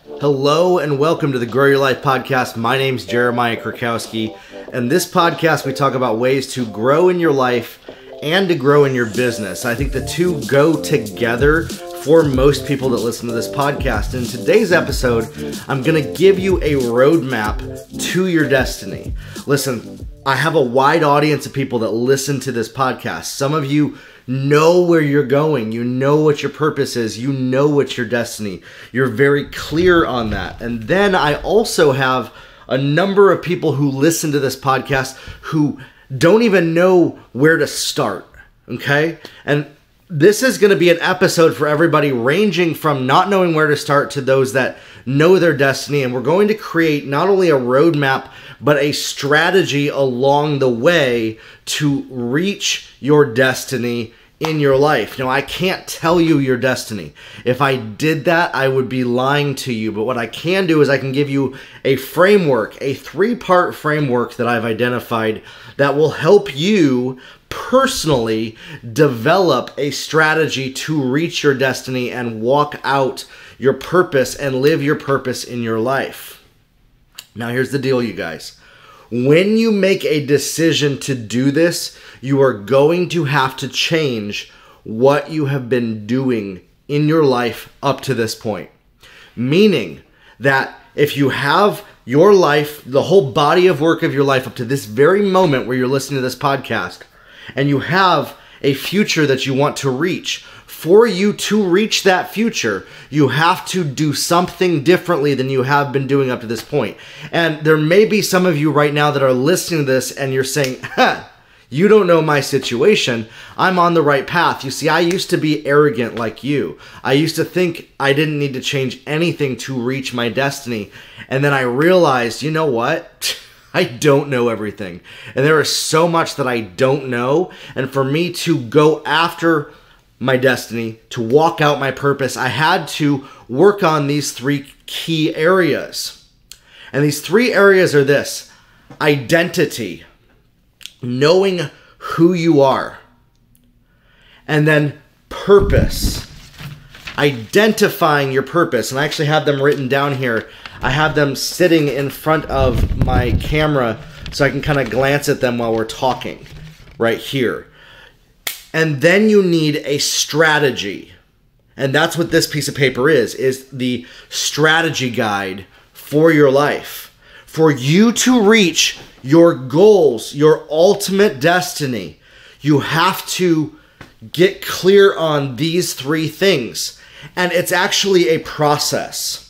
Hello and welcome to the Grow Your Life podcast. My name's Jeremiah Krakowski, and this podcast we talk about ways to grow in your life and to grow in your business. I think the two go together for most people that listen to this podcast. In today's episode, I'm going to give you a roadmap to your destiny. Listen, I have a wide audience of people that listen to this podcast. Some of you know where you're going. You know what your purpose is. You know what's your destiny. You're very clear on that. And then I also have a number of people who listen to this podcast who don't even know where to start. Okay? And this is going to be an episode for everybody, ranging from not knowing where to start to those that know their destiny. And we're going to create not only a roadmap, but a strategy along the way to reach your destiny in your life. Now, I can't tell you your destiny. If I did that, I would be lying to you. But what I can do is I can give you a framework, a 3-part framework that I've identified that will help you personally develop a strategy to reach your destiny and walk out your purpose and live your purpose in your life. Now, here's the deal, you guys. When you make a decision to do this, you are going to have to change what you have been doing in your life up to this point. Meaning that if you have your life, the whole body of work of your life up to this very moment where you're listening to this podcast, and you have a future that you want to reach, for you to reach that future, you have to do something differently than you have been doing up to this point. And there may be some of you right now that are listening to this and you're saying, you don't know my situation. I'm on the right path. You see, I used to be arrogant like you. I used to think I didn't need to change anything to reach my destiny. And then I realized, you know what? I don't know everything. And there is so much that I don't know. And for me to go after my destiny, to walk out my purpose, I had to work on these 3 key areas. And these 3 areas are this: identity, knowing who you are, and then purpose, identifying your purpose. And I actually have them written down here. I have them sitting in front of my camera so I can kind of glance at them while we're talking right here. And then you need a strategy. And that's what this piece of paper is the strategy guide for your life. For you to reach your goals, your ultimate destiny, you have to get clear on these 3 things. And it's actually a process.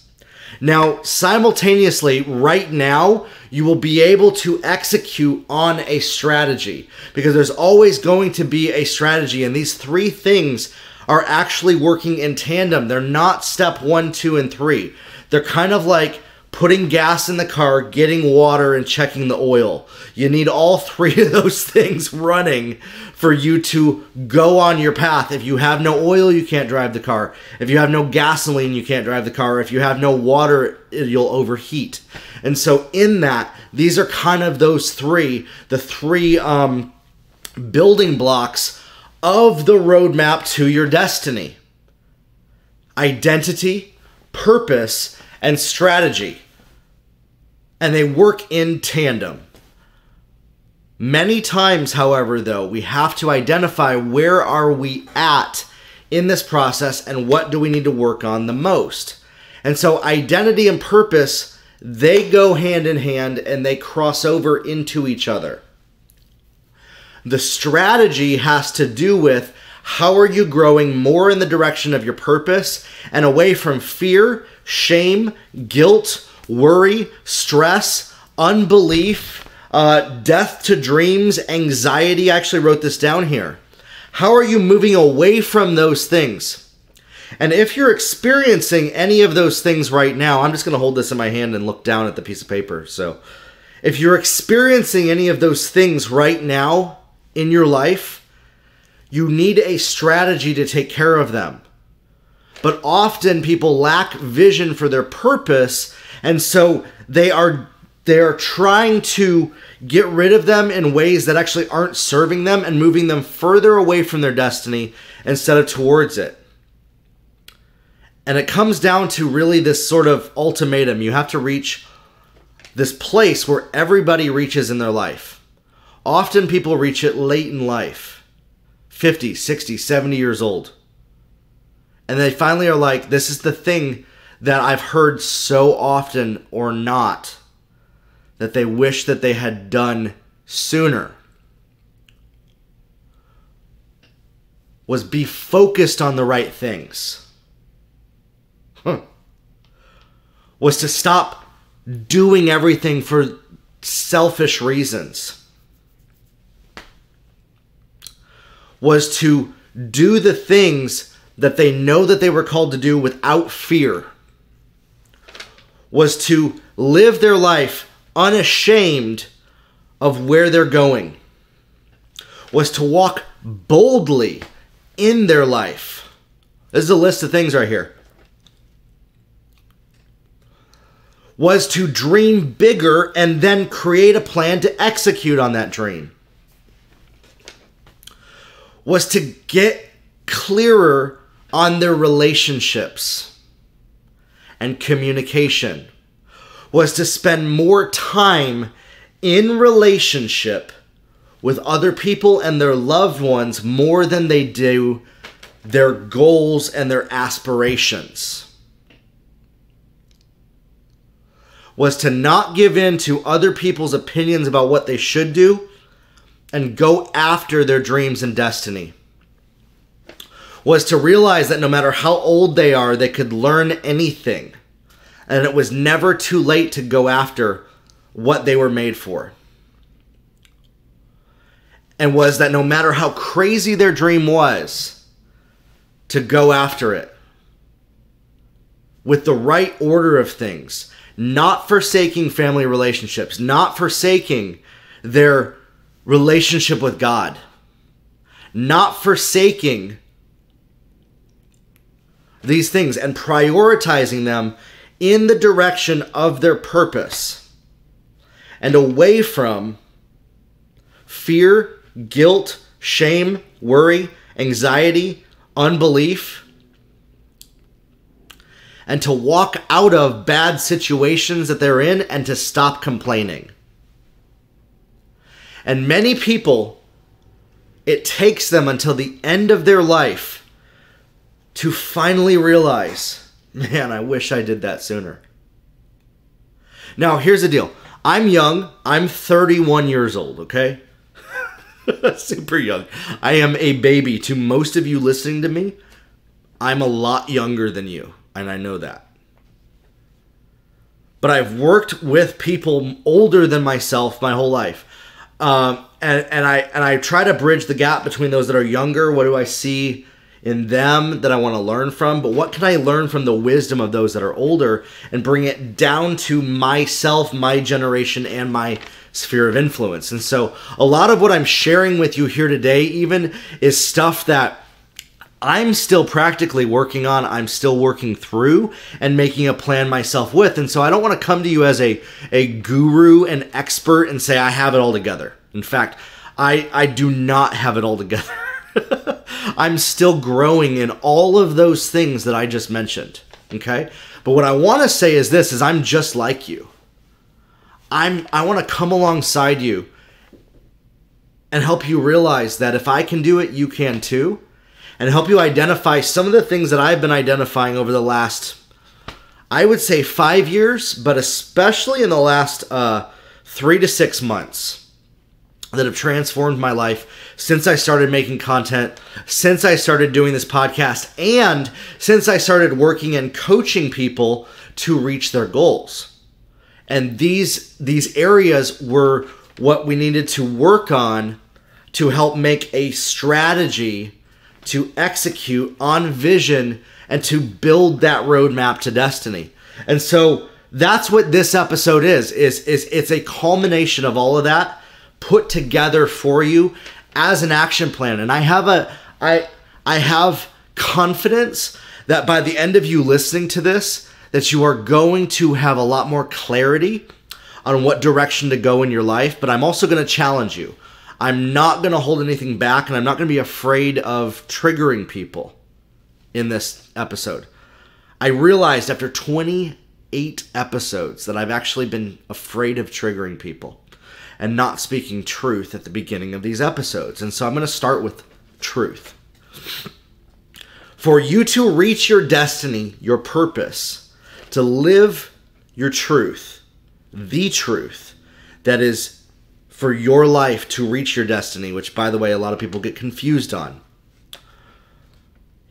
Now, simultaneously, right now, you will be able to execute on a strategy because there's always going to be a strategy. And these 3 things are actually working in tandem. They're not step 1, 2, and 3. They're kind of like putting gas in the car, getting water, and checking the oil. You need all 3 of those things running for you to go on your path. If you have no oil, you can't drive the car. If you have no gasoline, you can't drive the car. If you have no water, you'll overheat. And so in that, these are kind of those 3, the 3 building blocks of the roadmap to your destiny: identity, purpose, and strategy. And they work in tandem. Many times, however, though, we have to identify where are we at in this process and what do we need to work on the most. And so identity and purpose, they go hand in hand and they cross over into each other. The strategy has to do with how are you growing more in the direction of your purpose and away from fear, shame, guilt, worry, stress, unbelief, death to dreams, anxiety. I actually wrote this down here. How are you moving away from those things? And if you're experiencing any of those things right now, I'm just going to hold this in my hand and look down at the piece of paper. So if you're experiencing any of those things right now in your life, you need a strategy to take care of them. But often people lack vision for their purpose, and so they are trying to get rid of them in ways that actually aren't serving them and moving them further away from their destiny instead of towards it. And it comes down to really this sort of ultimatum. You have to reach this place where everybody reaches in their life. Often people reach it late in life, 50, 60, 70 years old. And they finally are like, this is the thing that I've heard so often or not, that they wish that they had done sooner, was be focused on the right things. Was to stop doing everything for selfish reasons. Was to do the things that they know that they were called to do without fear. Was to live their life unashamed of where they're going. Was to walk boldly in their life. This is a list of things right here. Was to dream bigger and then create a plan to execute on that dream. Was to get clearer on their relationships and communication. Was to spend more time in relationship with other people and their loved ones more than they do their goals and their aspirations. Was to not give in to other people's opinions about what they should do and go after their dreams and destiny. Was to realize that no matter how old they are, they could learn anything. And it was never too late to go after what they were made for. And was that no matter how crazy their dream was, to go after it with the right order of things, not forsaking family relationships, not forsaking their relationship with God, not forsaking these things and prioritizing them in the direction of their purpose and away from fear, guilt, shame, worry, anxiety, unbelief, and to walk out of bad situations that they're in and to stop complaining. And many people, it takes them until the end of their life to finally realize, man, I wish I did that sooner. Now, here's the deal. I'm young. I'm 31 years old, okay? Super young. I am a baby. To most of you listening to me, I'm a lot younger than you, and I know that. But I've worked with people older than myself my whole life. And I try to bridge the gap between those that are younger. What do I see in them that I want to learn from? But what can I learn from the wisdom of those that are older and bring it down to myself, my generation, and my sphere of influence? And so a lot of what I'm sharing with you here today even is stuff that I'm still practically working on, I'm still working through and making a plan myself with. And so I don't want to come to you as a guru and expert and say I have it all together. In fact, I do not have it all together. I'm still growing in all of those things that I just mentioned, okay? But what I want to say is this, is I'm just like you. I want to come alongside you and help you realize that if I can do it, you can too. And help you identify some of the things that I've been identifying over the last, I would say 5 years, but especially in the last 3 to 6 months that have transformed my life since I started making content, since I started doing this podcast, and since I started working and coaching people to reach their goals. And these areas were what we needed to work on to help make a strategy to execute on vision and to build that roadmap to destiny. And so that's what this episode is it's a culmination of all of that put together for you as an action plan. And I have confidence that by the end of you listening to this, that you are going to have a lot more clarity on what direction to go in your life. But I'm also going to challenge you. I'm not going to hold anything back, and I'm not going to be afraid of triggering people in this episode. I realized after 28 episodes that I've actually been afraid of triggering people and not speaking truth at the beginning of these episodes. And so I'm going to start with truth. For you to reach your destiny, your purpose, to live your truth, the truth that is for your life to reach your destiny, which, by the way, a lot of people get confused on.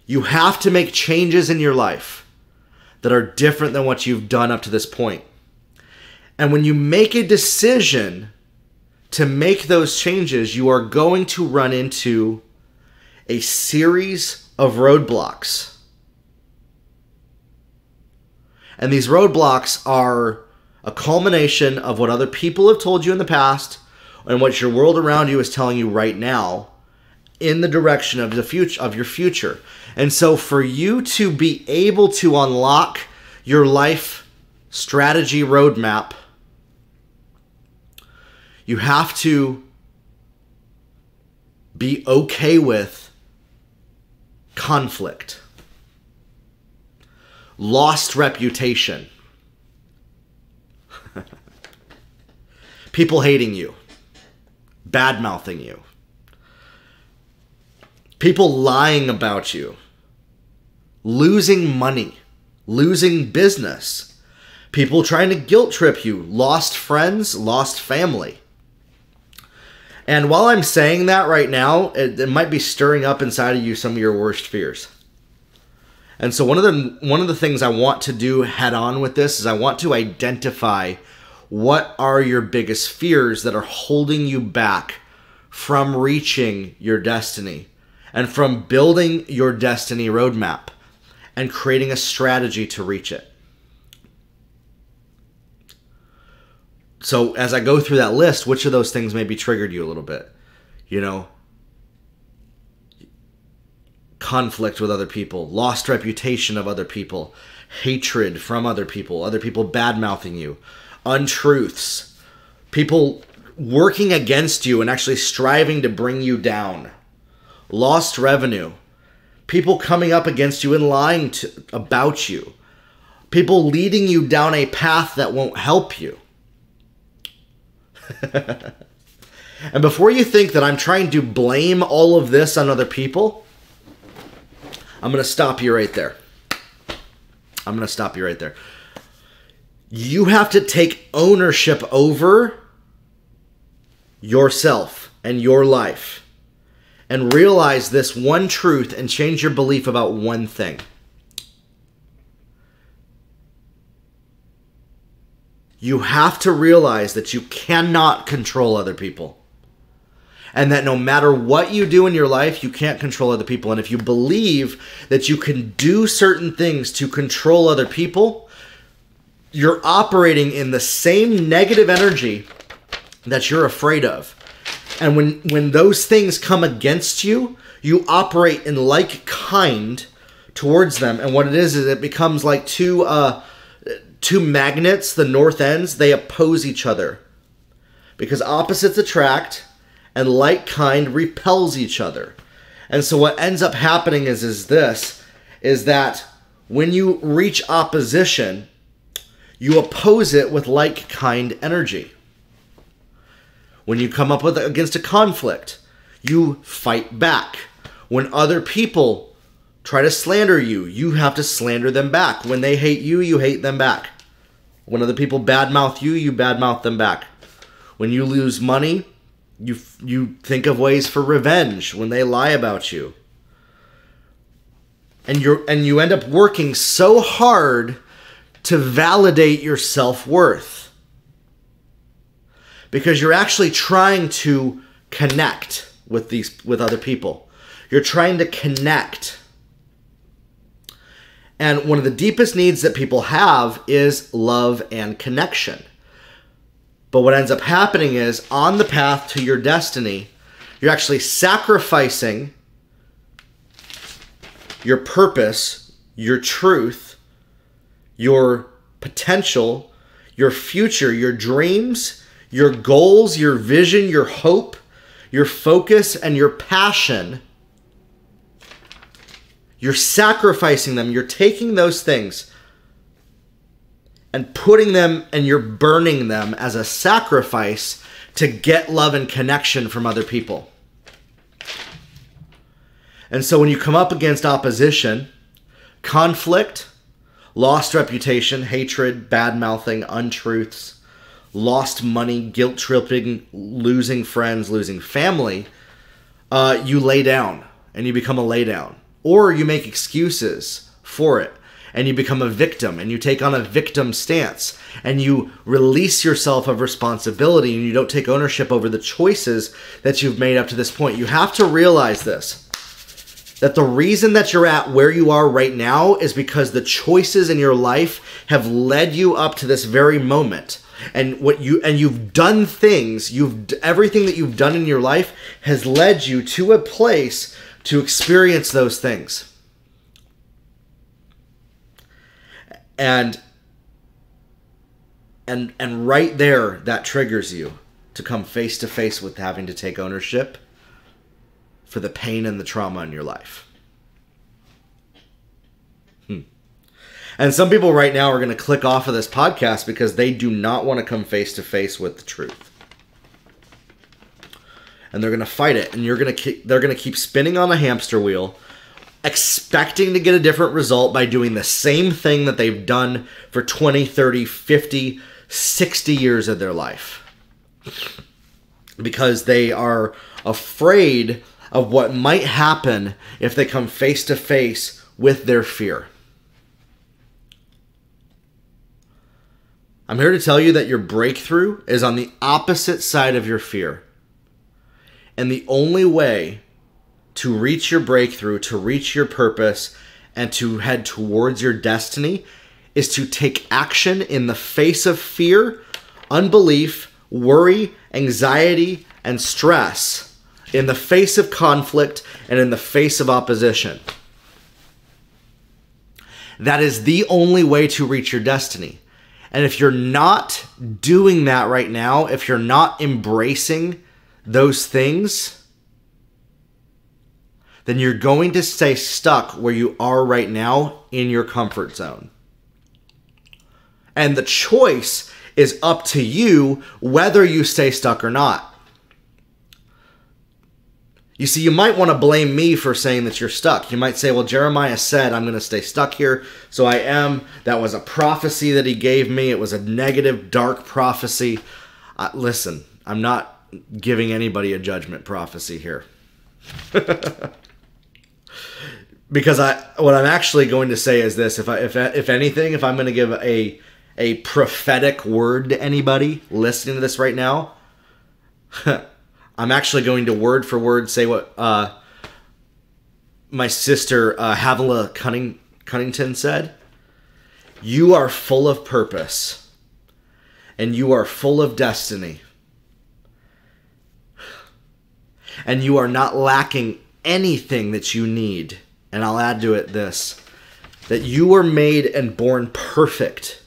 You have to make changes in your life that are different than what you've done up to this point. And when you make a decision to make those changes, you are going to run into a series of roadblocks. And these roadblocks are a culmination of what other people have told you in the past and what your world around you is telling you right now in the direction of the future, of your future. And so for you to be able to unlock your life strategy roadmap, you have to be okay with conflict, lost reputation, people hating you, bad-mouthing you, people lying about you, losing money, losing business, people trying to guilt trip you, lost friends, lost family. And while I'm saying that right now, it might be stirring up inside of you some of your worst fears. And so one of the things I want to do head on with this is I want to identify what are your biggest fears that are holding you back from reaching your destiny and from building your destiny roadmap and creating a strategy to reach it. So as I go through that list, which of those things maybe triggered you a little bit? You know, conflict with other people, lost reputation of other people, hatred from other people bad-mouthing you, untruths, people working against you and actually striving to bring you down, lost revenue, people coming up against you and lying about you, people leading you down a path that won't help you. And before you think that I'm trying to blame all of this on other people, I'm going to stop you right there. I'm going to stop you right there. You have to take ownership over yourself and your life and realize this one truth and change your belief about one thing. You have to realize that you cannot control other people. And that no matter what you do in your life, you can't control other people. And if you believe that you can do certain things to control other people, you're operating in the same negative energy that you're afraid of. And when those things come against you, you operate in like kind towards them. And what it is it becomes like two magnets, the north ends, they oppose each other. Because opposites attract and like kind repels each other. And so what ends up happening is that when you reach opposition, you oppose it with like kind energy. When you come up against a conflict, you fight back. When other people try to slander you, you have to slander them back. When they hate you, you hate them back. When other people badmouth you, you badmouth them back. When you lose money, you think of ways for revenge when they lie about you. And you end up working so hard to validate your self-worth. Because you're actually trying to connect with other people. You're trying to connect. And one of the deepest needs that people have is love and connection. But what ends up happening is, on the path to your destiny, you're actually sacrificing your purpose, your truth, your potential, your future, your dreams, your goals, your vision, your hope, your focus, and your passion. You're sacrificing them. You're taking those things and putting them, and you're burning them as a sacrifice to get love and connection from other people. And so when you come up against opposition, conflict, lost reputation, hatred, bad-mouthing, untruths, lost money, guilt-tripping, losing friends, losing family, you lay down and you become a lay down. Or you make excuses for it and you become a victim and you take on a victim stance and you release yourself of responsibility and you don't take ownership over the choices that you've made up to this point. You have to realize this, that the reason that you're at where you are right now is because the choices in your life have led you up to this very moment. And you've done things, everything that you've done in your life has led you to a place to experience those things. And right there, that triggers you to come face to face with having to take ownership for the pain and the trauma in your life. And some people right now are going to click off of this podcast because they do not want to come face to face with the truth. And they're going to fight it, and they're going to keep spinning on the hamster wheel, expecting to get a different result by doing the same thing that they've done for 20, 30, 50, 60 years of their life. Because they are afraid of what might happen if they come face to face with their fear. I'm here to tell you that your breakthrough is on the opposite side of your fear. And the only way to reach your breakthrough, to reach your purpose, and to head towards your destiny is to take action in the face of fear, unbelief, worry, anxiety, and stress, in the face of conflict, and in the face of opposition. That is the only way to reach your destiny. And if you're not doing that right now, if you're not embracing those things, then you're going to stay stuck where you are right now in your comfort zone. And the choice is up to you whether you stay stuck or not. You see, you might want to blame me for saying that you're stuck. You might say, well, Jeremiah said I'm going to stay stuck here, so I am. That was a prophecy that he gave me. It was a negative, dark prophecy. Listen, I'm not giving anybody a judgment prophecy here. Because what I'm actually going to say is this. If anything, if I'm going to give a prophetic word to anybody listening to this right now, I'm actually going to word for word say what my sister Havilah Cunnington said. You are full of purpose, and you are full of destiny, and you are not lacking anything that you need. And I'll add to it this, that you were made and born perfect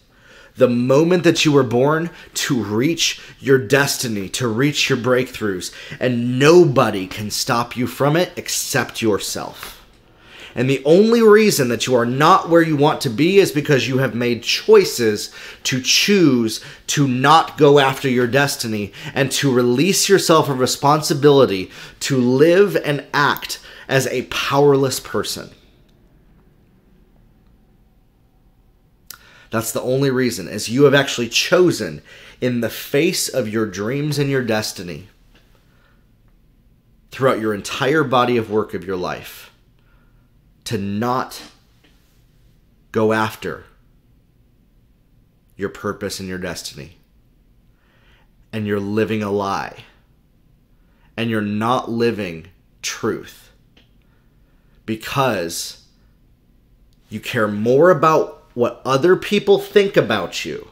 the moment that you were born to reach your destiny, to reach your breakthroughs, and nobody can stop you from it except yourself. And the only reason that you are not where you want to be is because you have made choices to choose to not go after your destiny and to release yourself of responsibility to live and act as a powerless person. That's the only reason, is you have actually chosen in the face of your dreams and your destiny throughout your entire body of work of your life to not go after your purpose and your destiny. And you're living a lie. And you're not living truth. Because you care more about what other people think about you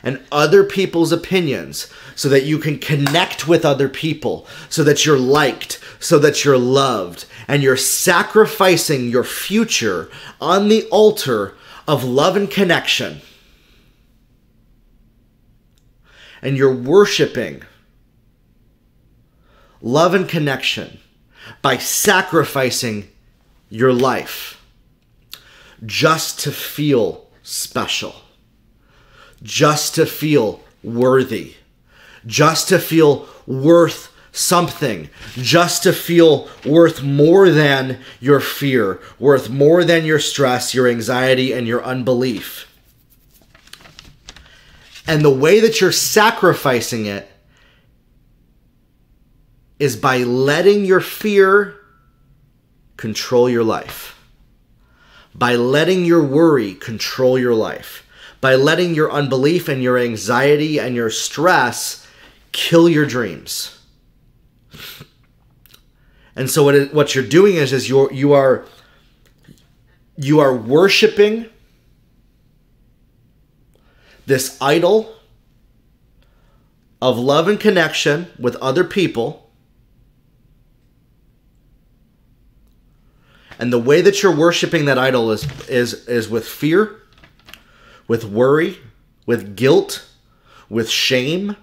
and other people's opinions so that you can connect with other people, so that you're liked, so that you're loved, and you're sacrificing your future on the altar of love and connection. And you're worshiping love and connection by sacrificing your life just to feel special, just to feel worthy, just to feel worth something, just to feel worth more than your fear, worth more than your stress, your anxiety, and your unbelief. And the way that you're sacrificing it is by letting your fear control your life, by letting your worry control your life, by letting your unbelief and your anxiety and your stress kill your dreams. And so what you're doing is you are worshiping this idol of love and connection with other people. And the way that you're worshiping that idol is with fear, with worry, with guilt, with shame,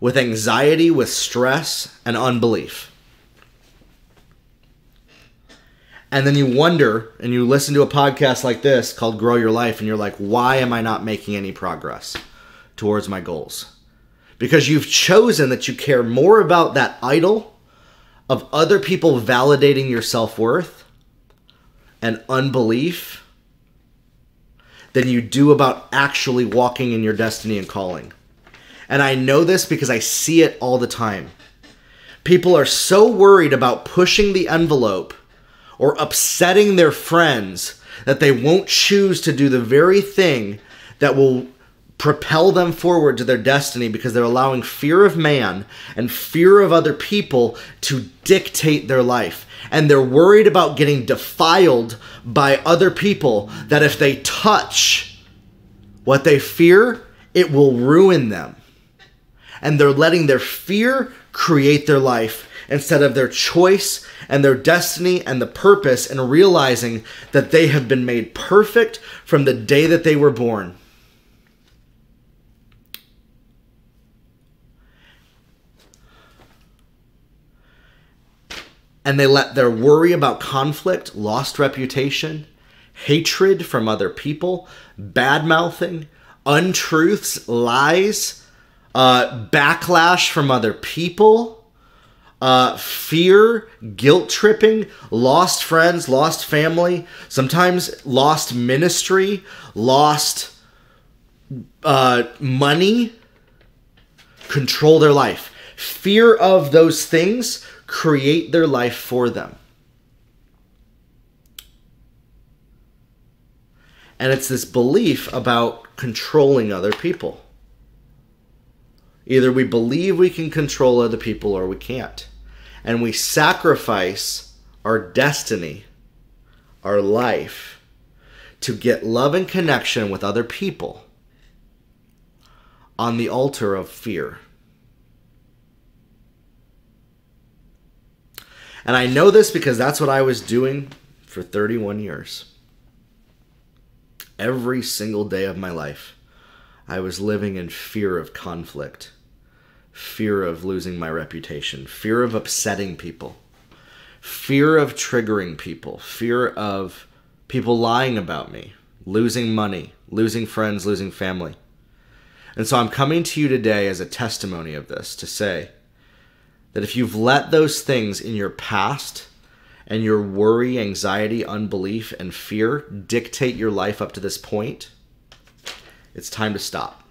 with anxiety, with stress, and unbelief. And then you wonder, and you listen to a podcast like this called Grow Your Life, and you're like, why am I not making any progress towards my goals? Because you've chosen that you care more about that idol of other people validating your self-worth and unbelief than you do about actually walking in your destiny and calling. And I know this because I see it all the time. People are so worried about pushing the envelope or upsetting their friends that they won't choose to do the very thing that will propel them forward to their destiny, because they're allowing fear of man and fear of other people to dictate their life. And they're worried about getting defiled by other people, that if they touch what they fear, it will ruin them. And they're letting their fear create their life instead of their choice and their destiny and the purpose, and realizing that they have been made perfect from the day that they were born. And they let their worry about conflict, lost reputation, hatred from other people, bad-mouthing, untruths, lies, backlash from other people, fear, guilt-tripping, lost friends, lost family, sometimes lost ministry, lost money, control their life. Fear of those things create their life for them. And it's this belief about controlling other people. Either we believe we can control other people or we can't. And we sacrifice our destiny, our life, to get love and connection with other people on the altar of fear. And I know this because that's what I was doing for 31 years. Every single day of my life, I was living in fear of conflict, fear of losing my reputation, fear of upsetting people, fear of triggering people, fear of people lying about me, losing money, losing friends, losing family. And so I'm coming to you today as a testimony of this, to say that if you've let those things in your past and your worry, anxiety, unbelief, and fear dictate your life up to this point, it's time to stop.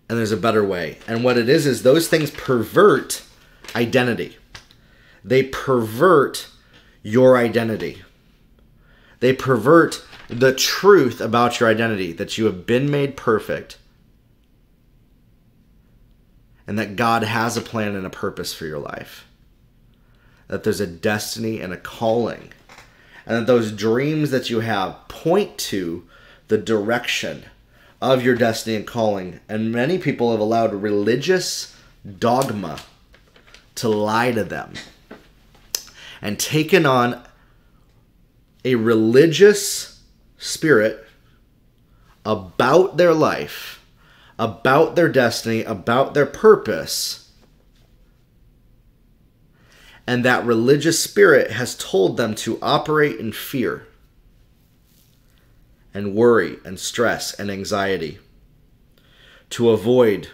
And there's a better way. And what it is those things pervert identity. They pervert your identity. They pervert the truth about your identity, that you have been made perfect, and that God has a plan and a purpose for your life. That there's a destiny and a calling. And that those dreams that you have point to the direction of your destiny and calling. And many people have allowed religious dogma to lie to them, and taken on a religious spirit about their life, about their destiny, about their purpose. And that religious spirit has told them to operate in fear. and worry and stress and anxiety, to avoid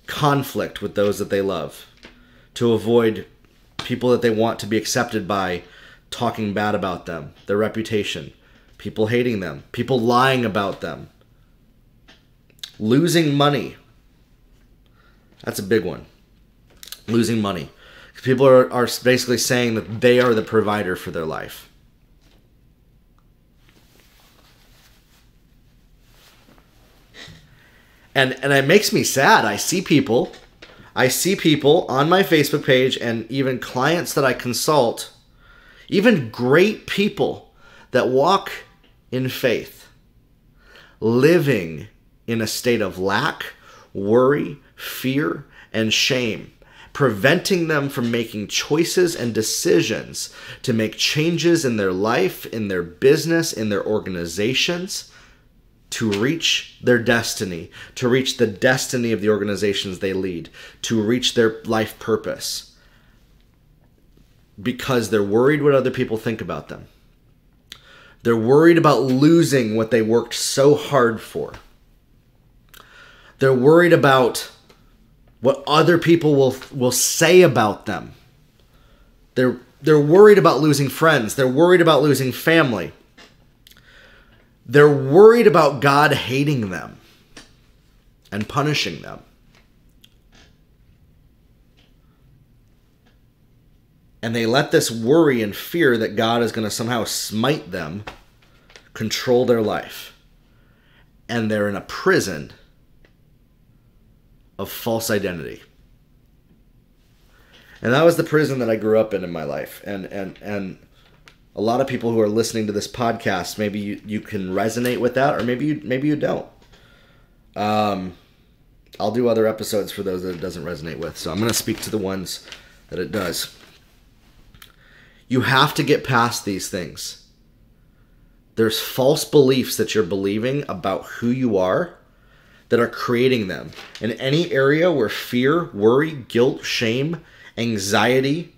conflict with those that they love, to avoid people that they want to be accepted by talking bad about them, their reputation, people hating them, people lying about them, losing money. That's a big one. Losing money. People are basically saying that they are the provider for their life. And it makes me sad. I see people on my Facebook page and even clients that I consult, even great people that walk in faith, living in a state of lack, worry, fear, and shame, preventing them from making choices and decisions to make changes in their life, in their business, in their organizations, to reach their destiny, to reach the destiny of the organizations they lead, to reach their life purpose, because they're worried what other people think about them. They're worried about losing what they worked so hard for. They're worried about what other people will say about them. They're worried about losing friends. They're worried about losing family. They're worried about God hating them and punishing them. And they let this worry and fear that God is going to somehow smite them control their life. And they're in a prison of false identity. And that was the prison that I grew up in my life. And a lot of people who are listening to this podcast, maybe you can resonate with that, or maybe you don't. I'll do other episodes for those that it doesn't resonate with. So I'm going to speak to the ones that it does. You have to get past these things. There's false beliefs that you're believing about who you are that are creating them. In any area where fear, worry, guilt, shame, anxiety,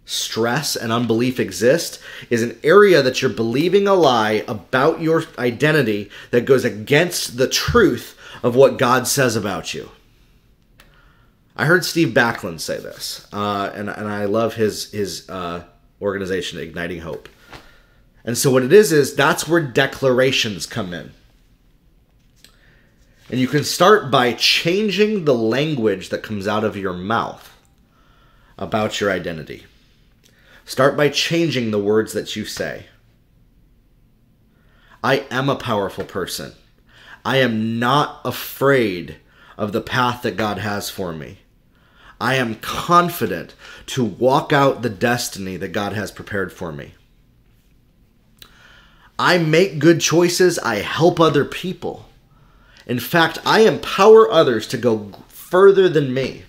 stress, and unbelief exist is an area that you're believing a lie about your identity that goes against the truth of what God says about you. I heard Steve Backlund say this, and I love his organization, Igniting Hope. And so what it is that's where declarations come in. And you can start by changing the language that comes out of your mouth about your identity. Start by changing the words that you say. I am a powerful person. I am not afraid of the path that God has for me. I am confident to walk out the destiny that God has prepared for me. I make good choices. I help other people. In fact, I empower others to go further than me.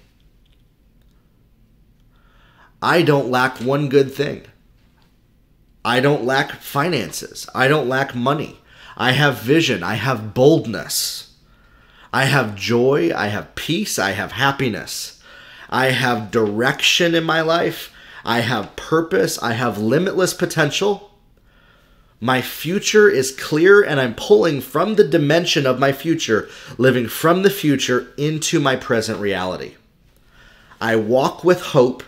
I don't lack one good thing. I don't lack finances. I don't lack money. I have vision. I have boldness. I have joy. I have peace. I have happiness. I have direction in my life. I have purpose. I have limitless potential. My future is clear, and I'm pulling from the dimension of my future, living from the future into my present reality. I walk with hope,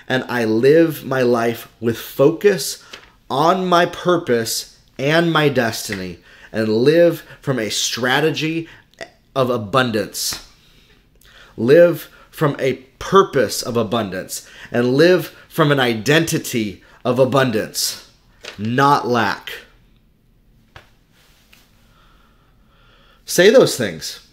and I live my life with focus on my purpose and my destiny, and live from a strategy of abundance. Live from a purpose of abundance, and live from an identity of abundance, not lack. Say those things.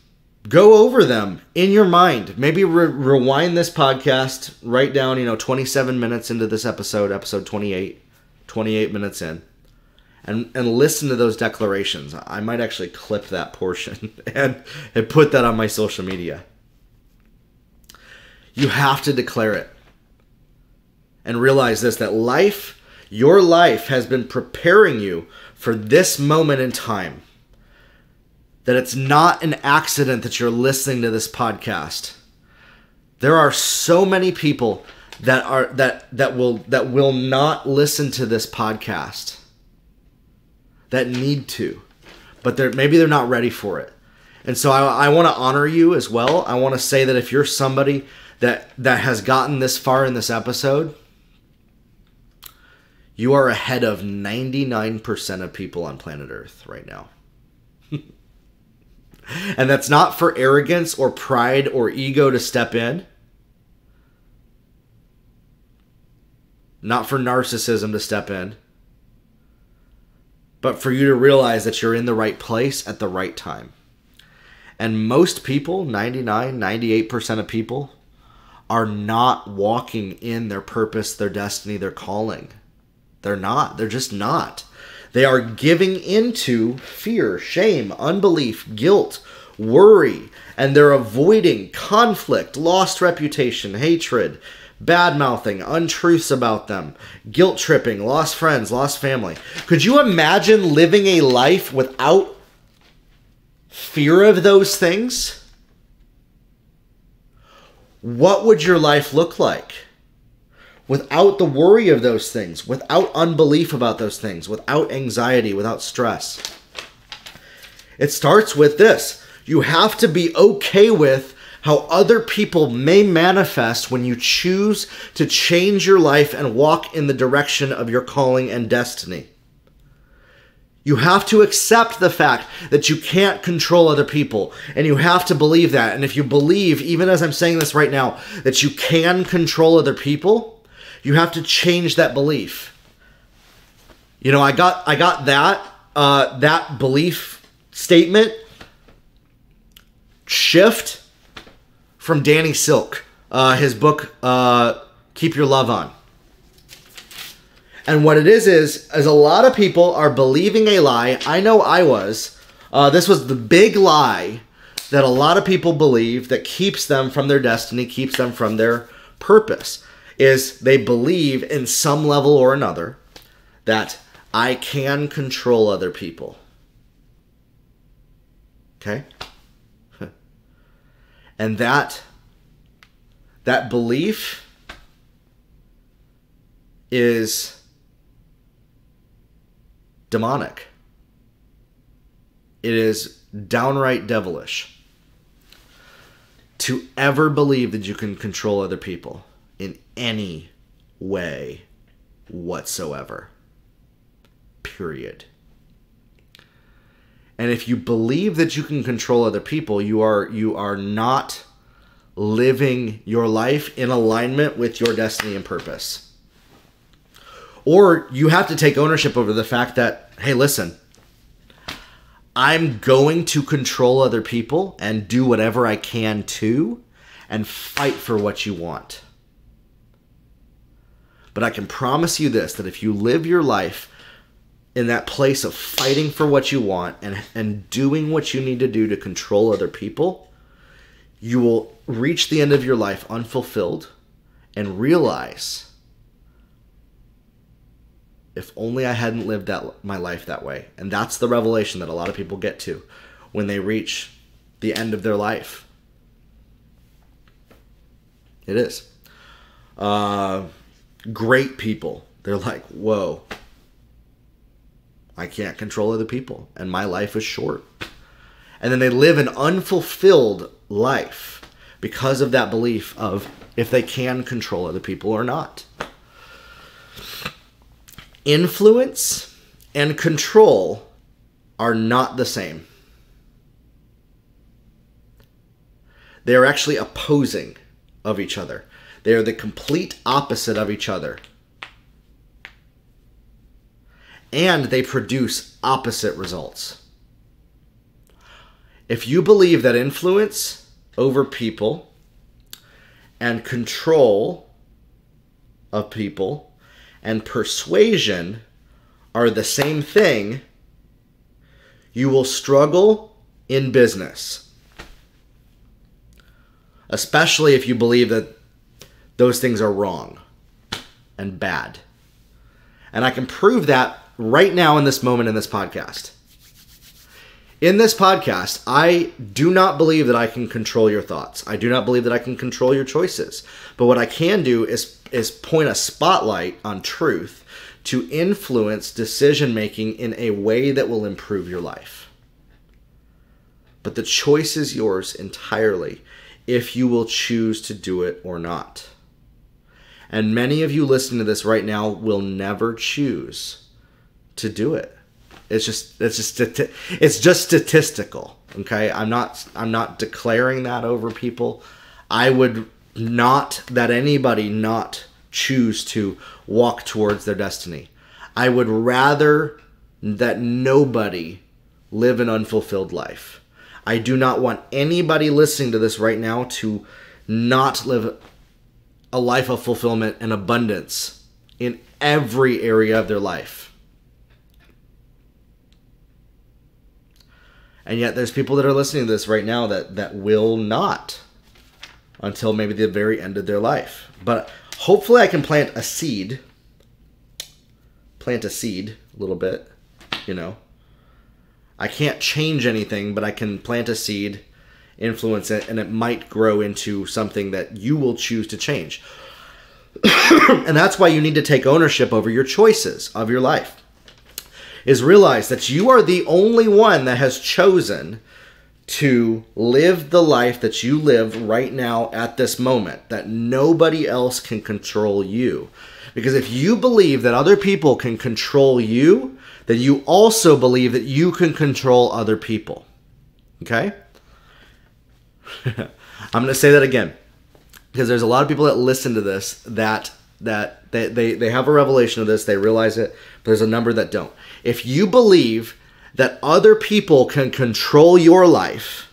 Go over them in your mind. Maybe rewind this podcast, write down, 27 minutes into this episode 28 minutes in, and listen to those declarations. I might actually clip that portion and put that on my social media. You have to declare it. And realize this, that your life has been preparing you for this moment in time. That it's not an accident that you're listening to this podcast. There are so many people that will not listen to this podcast, that need to, but maybe they're not ready for it. And so I want to honor you as well. I want to say that if you're somebody that has gotten this far in this episode, you are ahead of 99% of people on planet Earth right now. And that's not for arrogance or pride or ego to step in. Not for narcissism to step in. But for you to realize that you're in the right place at the right time. And most people, 99, 98% of people, are not walking in their purpose, their destiny, their calling. They're not. They're just not. They are giving into fear, shame, unbelief, guilt, worry, and they're avoiding conflict, lost reputation, hatred, bad-mouthing, untruths about them, guilt-tripping, lost friends, lost family. Could you imagine living a life without fear of those things? What would your life look like? Without the worry of those things, without unbelief about those things, without anxiety, without stress. It starts with this. You have to be okay with how other people may manifest when you choose to change your life and walk in the direction of your calling and destiny. You have to accept the fact that you can't control other people, and you have to believe that. And if you believe, even as I'm saying this right now, that you can control other people, you have to change that belief. You know, I got that belief statement shift from Danny Silk, his book, Keep Your Love On. And what it is a lot of people are believing a lie. I know I was. This was the big lie that a lot of people believe that keeps them from their destiny, keeps them from their purpose, is they believe in some level or another that I can control other people. Okay? And that belief is demonic. It is downright devilish to ever believe that you can control other people in any way whatsoever. Period. And if you believe that you can control other people, you are not living your life in alignment with your destiny and purpose. Or you have to take ownership over the fact that, hey, listen, I'm going to control other people and do whatever I can to and fight for what you want. But I can promise you this, that if you live your life in that place of fighting for what you want and doing what you need to do to control other people, you will reach the end of your life unfulfilled and realize, if only I hadn't lived my life that way. And that's the revelation that a lot of people get to when they reach the end of their life. It is. Great people, they're like, whoa, I can't control other people, and my life is short. And then they live an unfulfilled life because of that belief of if they can control other people or not. Influence and control are not the same. They are actually opposing of each other. They are the complete opposite of each other. And they produce opposite results. If you believe that influence over people and control of people and persuasion are the same thing, you will struggle in business. Especially if you believe that those things are wrong and bad. And I can prove that right now in this moment in this podcast. In this podcast, I do not believe that I can control your thoughts. I do not believe that I can control your choices. But what I can do is point a spotlight on truth to influence decision making in a way that will improve your life. but the choice is yours entirely if you will choose to do it or not. And many of you listening to this right now will never choose to do it. It's just statistical. Okay, I'm not declaring that over people. I would not that anybody not choose to walk towards their destiny. I would rather that nobody live an unfulfilled life. I do not want anybody listening to this right now to not live a life of fulfillment and abundance in every area of their life. And yet there's people that are listening to this right now that will not until maybe the very end of their life. But hopefully I can plant a seed a little bit, you know. I can't change anything, but I can plant a seed, influence it, and it might grow into something that you will choose to change. And that's why you need to take ownership over your choices of your life. Is realize that you are the only one that has chosen to live the life that you live right now at this moment, that nobody else can control you. Because if you believe that other people can control you, then you also believe that you can control other people. Okay? I'm going to say that again, because there's a lot of people that listen to this that they have a revelation of this, they realize it, but there's a number that don't. If you believe that other people can control your life,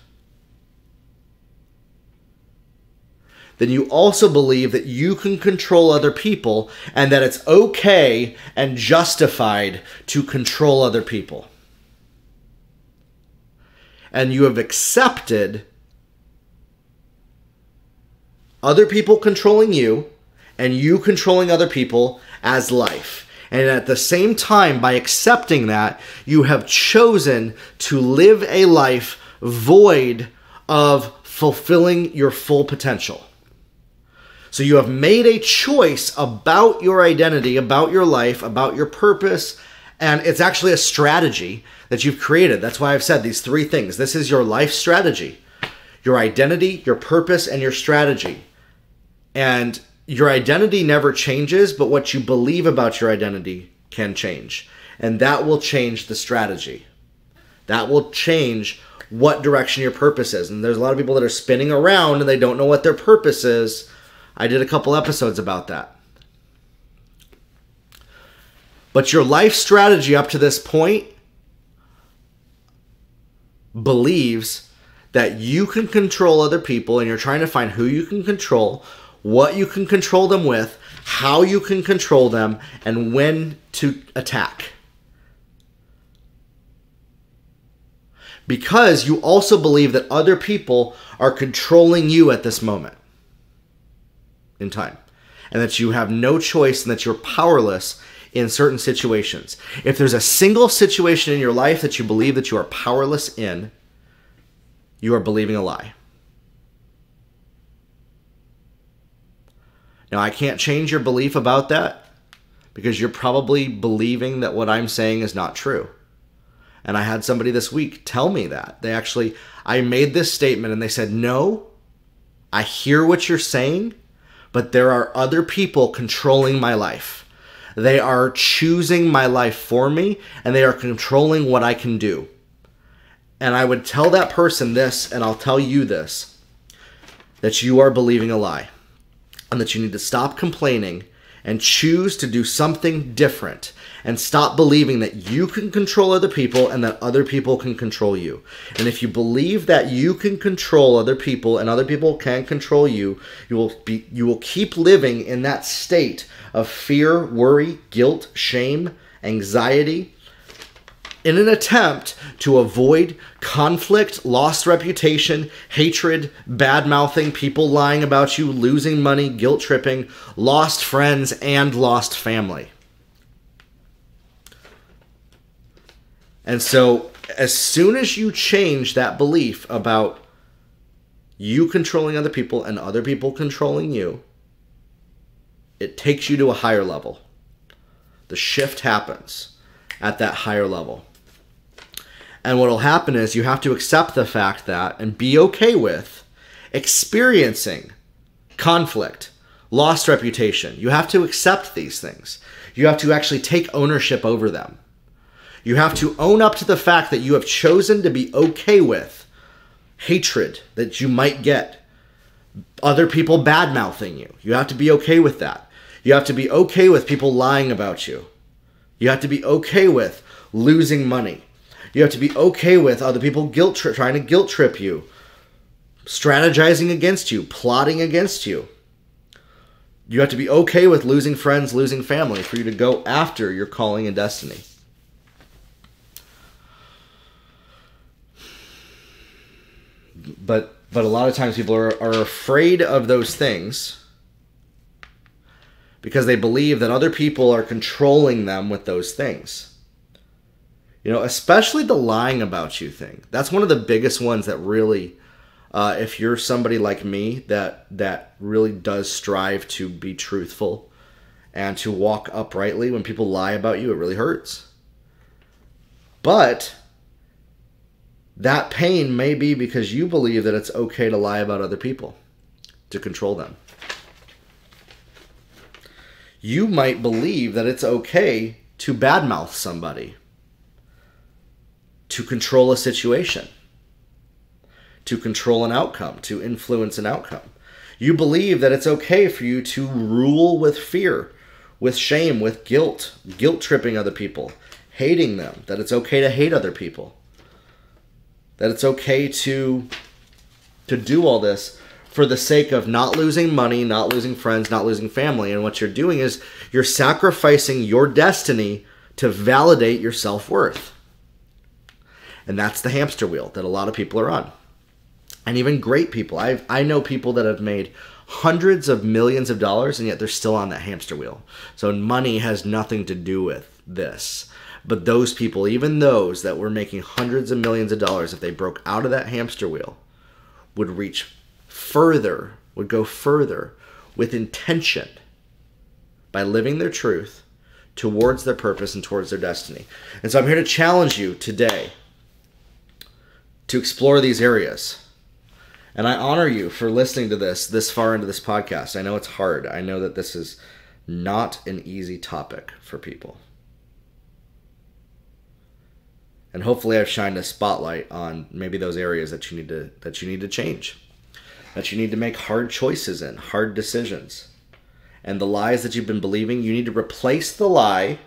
then you also believe that you can control other people and that it's okay and justified to control other people. And you have accepted other people controlling you and you controlling other people as life. And at the same time, by accepting that, you have chosen to live a life void of fulfilling your full potential. So you have made a choice about your identity, about your life, about your purpose, and it's actually a strategy that you've created. That's why I've said these three things. This is your life strategy, your identity, your purpose, and your strategy. And your identity never changes, but what you believe about your identity can change. And that will change the strategy. That will change what direction your purpose is. And there's a lot of people that are spinning around and they don't know what their purpose is. I did a couple episodes about that. But your life strategy up to this point believes that you can control other people, and you're trying to find who you can control, what you can control them with, how you can control them, and when to attack. Because you also believe that other people are controlling you at this moment in time, and that you have no choice and that you're powerless in certain situations. If there's a single situation in your life that you believe that you are powerless in, you are believing a lie. Now, I can't change your belief about that because you're probably believing that what I'm saying is not true. And I had somebody this week tell me that. I made this statement and they said, no, I hear what you're saying, but there are other people controlling my life. They are choosing my life for me, and they are controlling what I can do. And I would tell that person this, and I'll tell you this, that you are believing a lie, and that you need to stop complaining and choose to do something different, and stop believing that you can control other people and that other people can control you. And if you believe that you can control other people and other people can control you, you will keep living in that state of fear, worry, guilt, shame, anxiety, in an attempt to avoid conflict, lost reputation, hatred, bad-mouthing, people lying about you, losing money, guilt-tripping, lost friends, and lost family. And so, as soon as you change that belief about you controlling other people and other people controlling you, it takes you to a higher level. The shift happens at that higher level. And what will happen is you have to accept the fact that and be okay with experiencing conflict, lost reputation. You have to accept these things. You have to actually take ownership over them. You have to own up to the fact that you have chosen to be okay with hatred that you might get, other people bad-mouthing you. You have to be okay with that. You have to be okay with people lying about you. You have to be okay with losing money. You have to be okay with other people trying to guilt trip you, strategizing against you, plotting against you. You have to be okay with losing friends, losing family for you to go after your calling and destiny. But a lot of times people are afraid of those things because they believe that other people are controlling them with those things. You know, especially the lying about you thing. That's one of the biggest ones that really, if you're somebody like me that really does strive to be truthful and to walk uprightly, when people lie about you, it really hurts. But that pain may be because you believe that it's okay to lie about other people, to control them. You might believe that it's okay to badmouth somebody, to control a situation, to control an outcome, to influence an outcome. You believe that it's okay for you to rule with fear, with shame, with guilt tripping other people, hating them, that it's okay to hate other people. That it's okay to do all this for the sake of not losing money, not losing friends, not losing family. And what you're doing is you're sacrificing your destiny to validate your self-worth. And that's the hamster wheel that a lot of people are on. And even great people. I know people that have made hundreds of millions of dollars and yet they're still on that hamster wheel. So money has nothing to do with this. But those people, even those that were making hundreds of millions of dollars, if they broke out of that hamster wheel, would reach further, would go further with intention by living their truth towards their purpose and towards their destiny. And so I'm here to challenge you today to explore these areas. And I honor you for listening to this far into this podcast. I know it's hard. I know that this is not an easy topic for people. And hopefully I've shined a spotlight on maybe those areas that you need to change. That you need to make hard choices in, hard decisions. And the lies that you've been believing, you need to replace the lie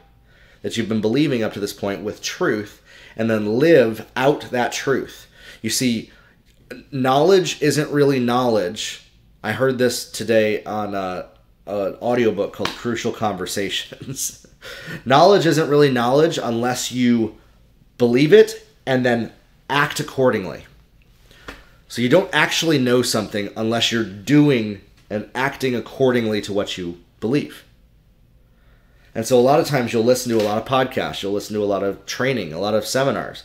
that you've been believing up to this point with truth, and then live out that truth. You see, knowledge isn't really knowledge. I heard this today on an audiobook called Crucial Conversations. Knowledge isn't really knowledge unless you believe it and then act accordingly. So you don't actually know something unless you're doing and acting accordingly to what you believe. And so a lot of times you'll listen to a lot of podcasts, you'll listen to a lot of training, a lot of seminars,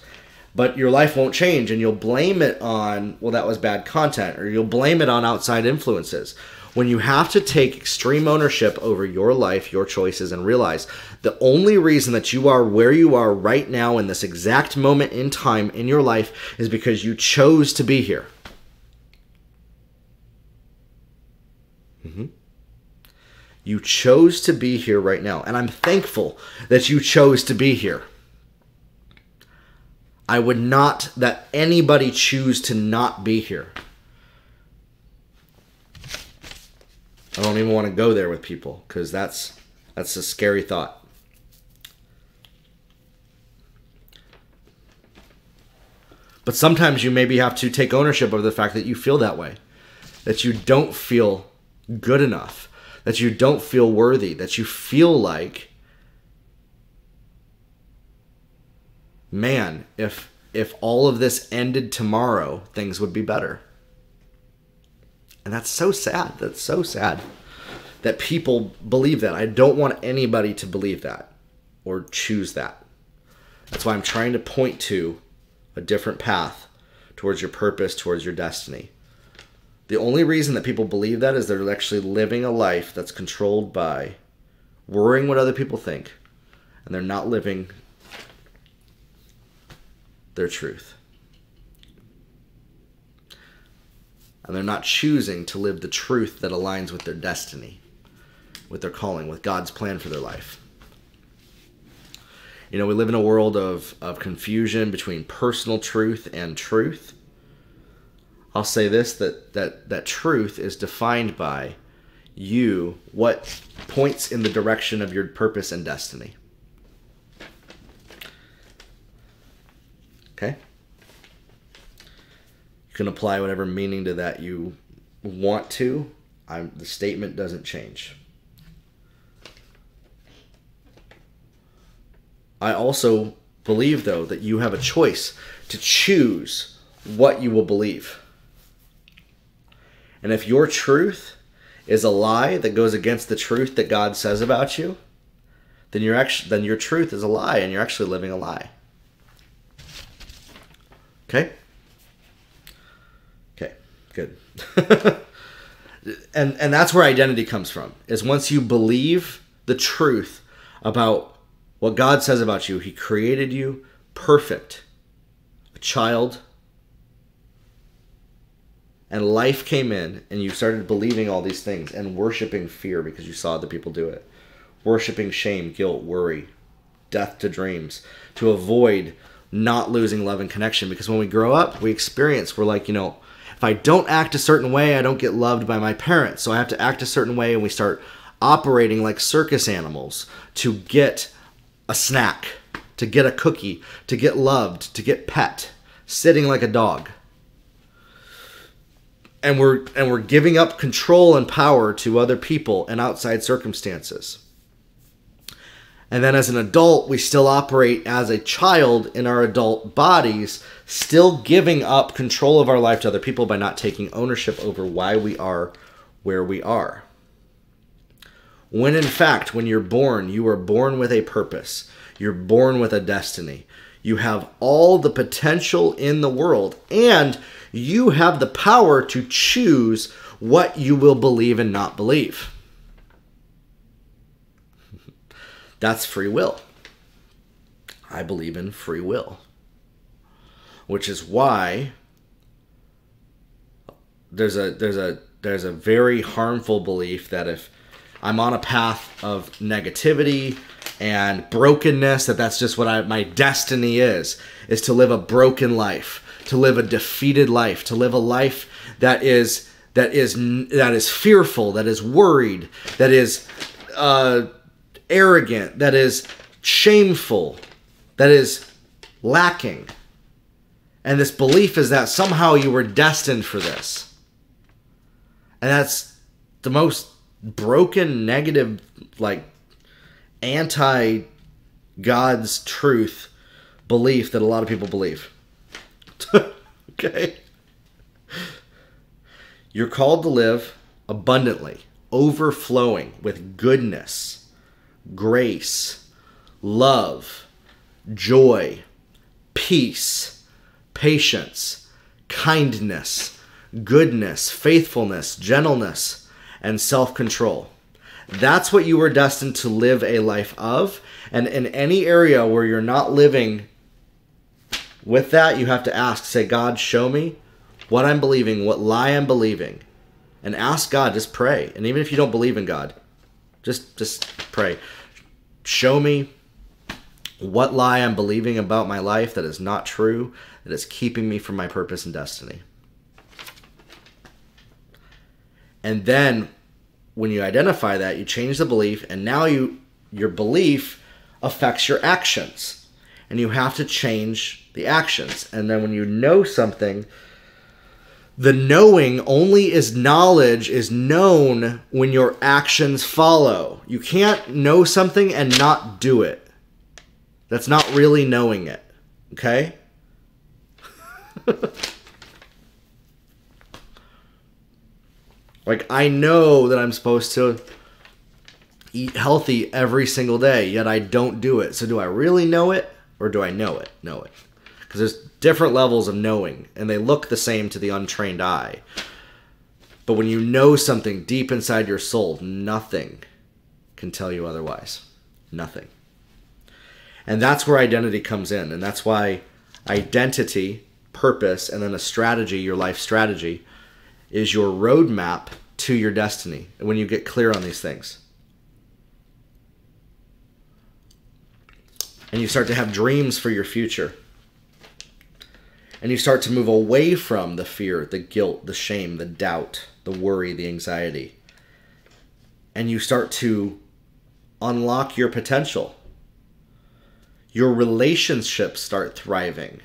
but your life won't change, and you'll blame it on, well, that was bad content, or you'll blame it on outside influences. When you have to take extreme ownership over your life, your choices, and realize the only reason that you are where you are right now in this exact moment in time in your life is because you chose to be here. You chose to be here right now, and I'm thankful that you chose to be here. I would not that anybody choose to not be here. I don't even want to go there with people because that's a scary thought. But sometimes you maybe have to take ownership of the fact that you feel that way, that you don't feel good enough, that you don't feel worthy, that you feel like, man, if all of this ended tomorrow, things would be better. And that's so sad. That's so sad that people believe that. I don't want anybody to believe that or choose that. That's why I'm trying to point to a different path towards your purpose, towards your destiny. The only reason that people believe that is they're actually living a life that's controlled by worrying what other people think, and they're not living their truth. And they're not choosing to live the truth that aligns with their destiny, with their calling, with God's plan for their life. You know, we live in a world of confusion between personal truth and truth. I'll say this, that truth is defined by you, what points in the direction of your purpose and destiny. Okay? You can apply whatever meaning to that you want to. The statement doesn't change. I also believe, though, that you have a choice to choose what you will believe. And if your truth is a lie that goes against the truth that God says about you, then your truth is a lie, and you're actually living a lie. Okay? Okay, good. and that's where identity comes from, is once you believe the truth about what God says about you. He created you perfect, a child, and life came in, and you started believing all these things and worshiping fear because you saw other people do it. Worshiping shame, guilt, worry, death to dreams, to avoid not losing love and connection. Because when we grow up, we're like, if I don't act a certain way, I don't get loved by my parents. So I have to act a certain way, and we start operating like circus animals to get a snack, to get a cookie, to get loved, to get pet, sitting like a dog. And we're giving up control and power to other people and outside circumstances. And then as an adult, we still operate as a child in our adult bodies, still giving up control of our life to other people by not taking ownership over why we are where we are. When in fact, when you're born, you are born with a purpose. You're born with a destiny. You have all the potential in the world, and you have the power to choose what you will believe and not believe. That's free will. I believe in free will, which is why there's a very harmful belief that if I'm on a path of negativity and brokenness, that's just what my destiny is to live a broken life, to live a defeated life, to live a life that is fearful, that is worried, that is arrogant, that is shameful, that is lacking. And this belief is that somehow you were destined for this. And that's the most broken, negative, like anti-God's truth belief that a lot of people believe. Okay? You're called to live abundantly, overflowing with goodness, grace, love, joy, peace, patience, kindness, goodness, faithfulness, gentleness, and self-control. That's what you were destined to live a life of. And in any area where you're not living with that, you have to ask, say, God, show me what I'm believing, what lie I'm believing. And ask God, just pray. And even if you don't believe in God, just pray. Show me what lie I'm believing about my life that is not true, that is keeping me from my purpose and destiny. And then when you identify that, you change the belief, and now your belief affects your actions. And you have to change the actions. And then when you know something, the knowing only is knowledge is known when your actions follow. You can't know something and not do it. That's not really knowing it. Okay? Like, I know that I'm supposed to eat healthy every single day, yet I don't do it. So do I really know it, or do I know it? Know it. Because there's different levels of knowing, and they look the same to the untrained eye. But when you know something deep inside your soul, nothing can tell you otherwise. Nothing. And that's where identity comes in. And that's why identity, purpose, and then a strategy, your life strategy, is your roadmap to your destiny when you get clear on these things. And you start to have dreams for your future. And you start to move away from the fear, the guilt, the shame, the doubt, the worry, the anxiety. And you start to unlock your potential. Your relationships start thriving.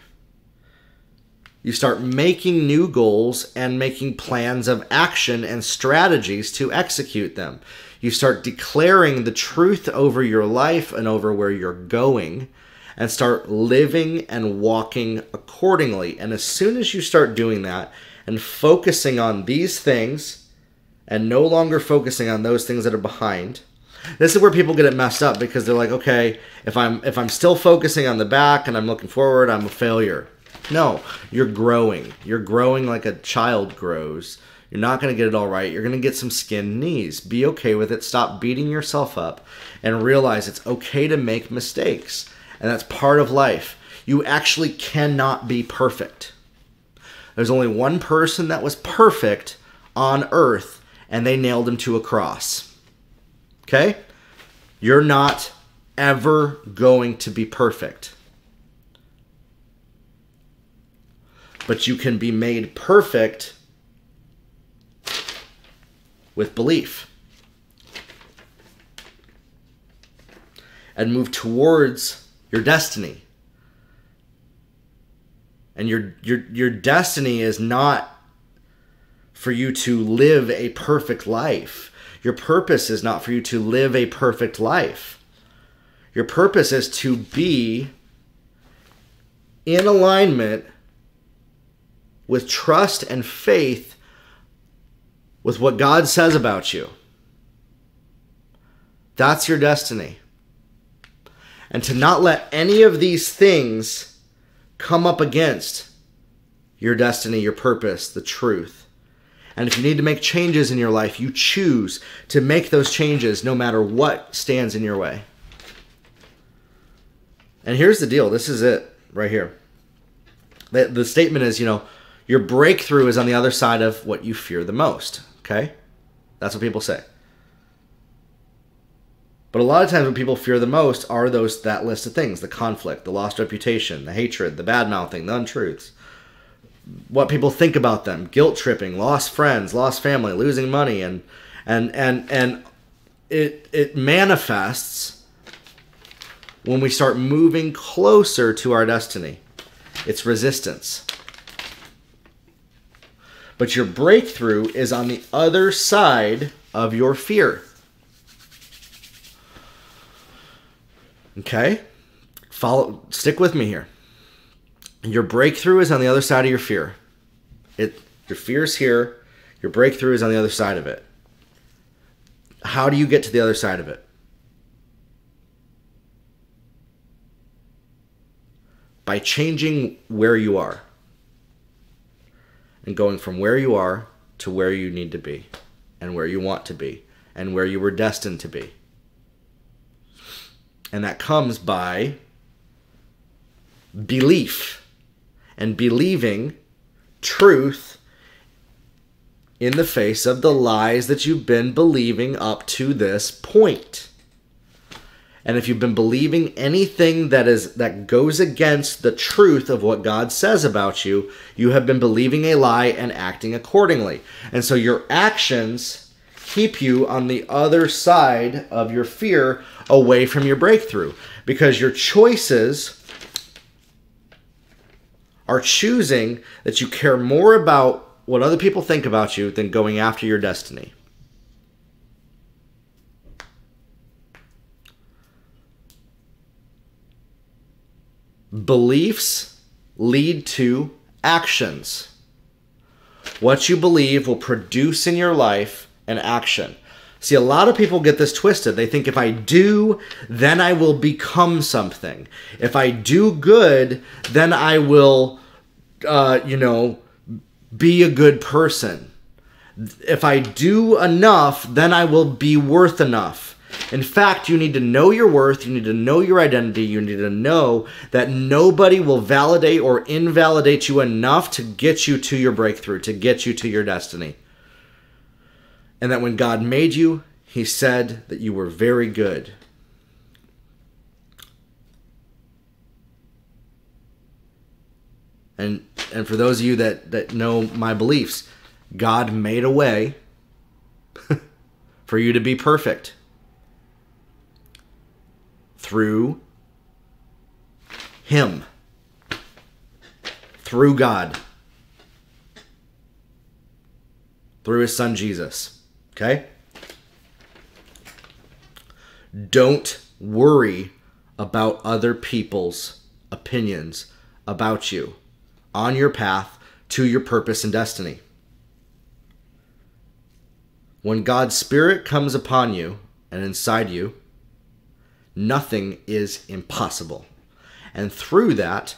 You start making new goals and making plans of action and strategies to execute them. You start declaring the truth over your life and over where you're going, and start living and walking accordingly. And as soon as you start doing that and focusing on these things and no longer focusing on those things that are behind, this is where people get it messed up, because they're like, okay, if I'm still focusing on the back and I'm looking forward, I'm a failure. No, you're growing. You're growing like a child grows. You're not going to get it all right. You're going to get some skinned knees. Be okay with it. Stop beating yourself up and realize it's okay to make mistakes. And that's part of life. You actually cannot be perfect. There's only one person that was perfect on earth, and they nailed him to a cross. Okay? You're not ever going to be perfect. But you can be made perfect with belief. And move towards your destiny. And your destiny is not for you to live a perfect life. Your purpose is not for you to live a perfect life. Your purpose is to be in alignment with trust and faith with what God says about you. That's your destiny. And to not let any of these things come up against your destiny, your purpose, the truth. And if you need to make changes in your life, you choose to make those changes no matter what stands in your way. And here's the deal. This is it right here. The statement is, your breakthrough is on the other side of what you fear the most. Okay? That's what people say. But a lot of times what people fear the most are that list of things. The conflict, the lost reputation, the hatred, the bad-mouthing, the untruths. What people think about them. Guilt tripping, lost friends, lost family, losing money. And it manifests when we start moving closer to our destiny. It's resistance. But your breakthrough is on the other side of your fear. Okay? Stick with me here. Your breakthrough is on the other side of your fear. Your fear is here. Your breakthrough is on the other side of it. How do you get to the other side of it? By changing where you are. And going from where you are to where you need to be. And where you want to be. And where you were destined to be. And that comes by belief. And believing truth in the face of the lies that you've been believing up to this point. And if you've been believing anything that goes against the truth of what God says about you, you have been believing a lie and acting accordingly. And so your actions keep you on the other side of your fear, away from your breakthrough. Because your choices are choosing that you care more about what other people think about you than going after your destiny. Beliefs lead to actions. What you believe will produce in your life an action. See, a lot of people get this twisted. They think if I do, then I will become something. If I do good, then I will, be a good person. If I do enough, then I will be worth enough. In fact, you need to know your worth, you need to know your identity, you need to know that nobody will validate or invalidate you enough to get you to your breakthrough, to get you to your destiny. And that when God made you, he said that you were very good. And for those of you that know my beliefs, God made a way for you to be perfect through him, through God, through his son Jesus. Okay? Don't worry about other people's opinions about you on your path to your purpose and destiny. When God's Spirit comes upon you and inside you, nothing is impossible. And through that,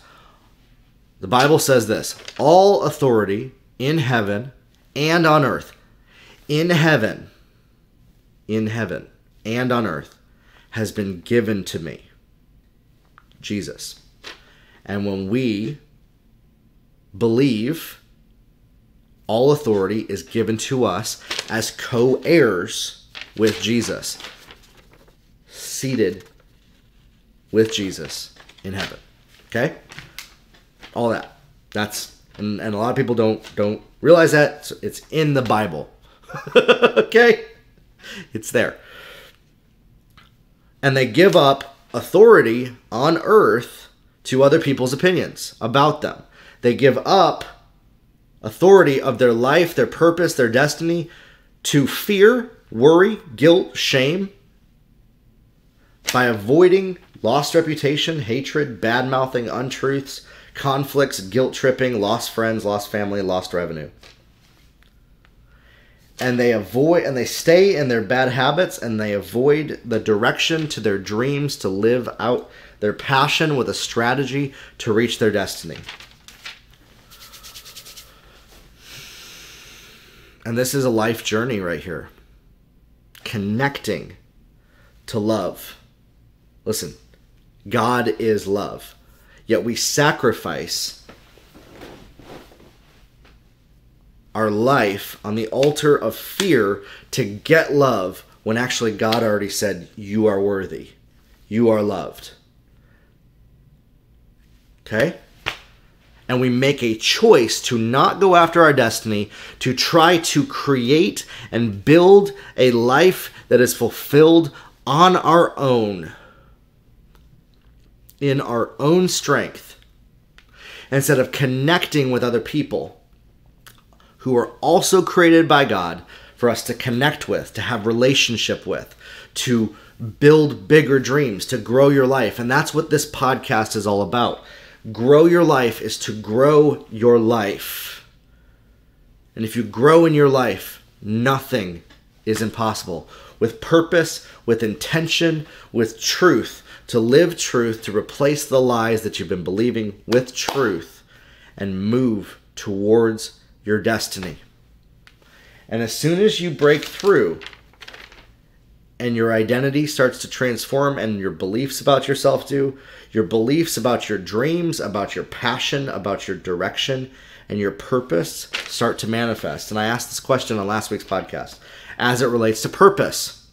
the Bible says this: all authority in heaven and on earth, in heaven and on earth, has been given to me, Jesus. And when we believe, all authority is given to us as co-heirs with Jesus, seated with Jesus in heaven. Okay? All that. And a lot of people don't realize that. So it's in the Bible. Okay? It's there. And they give up authority on earth to other people's opinions about them. They give up authority of their life, their purpose, their destiny to fear, worry, guilt, shame by avoiding lost reputation, hatred, bad-mouthing, untruths, conflicts, guilt-tripping, lost friends, lost family, lost revenue. And they stay in their bad habits, and they avoid the direction to their dreams to live out their passion with a strategy to reach their destiny. And this is a life journey right here. Connecting to love. Listen, God is love. Yet we sacrifice our life on the altar of fear to get love when actually God already said, you are worthy. You are loved. Okay? And we make a choice to not go after our destiny, to try to create and build a life that is fulfilled on our own, in our own strength, instead of connecting with other people who are also created by God for us to connect with, to have relationship with, to build bigger dreams, to grow your life. And that's what this podcast is all about. Grow your life is to grow your life. And if you grow in your life, nothing is impossible. With purpose, with intention, with truth, to live truth, to replace the lies that you've been believing with truth and move towards your destiny. And as soon as you break through and your identity starts to transform and your beliefs about yourself do, your beliefs about your dreams, about your passion, about your direction, and your purpose start to manifest. And I asked this question on last week's podcast as it relates to purpose.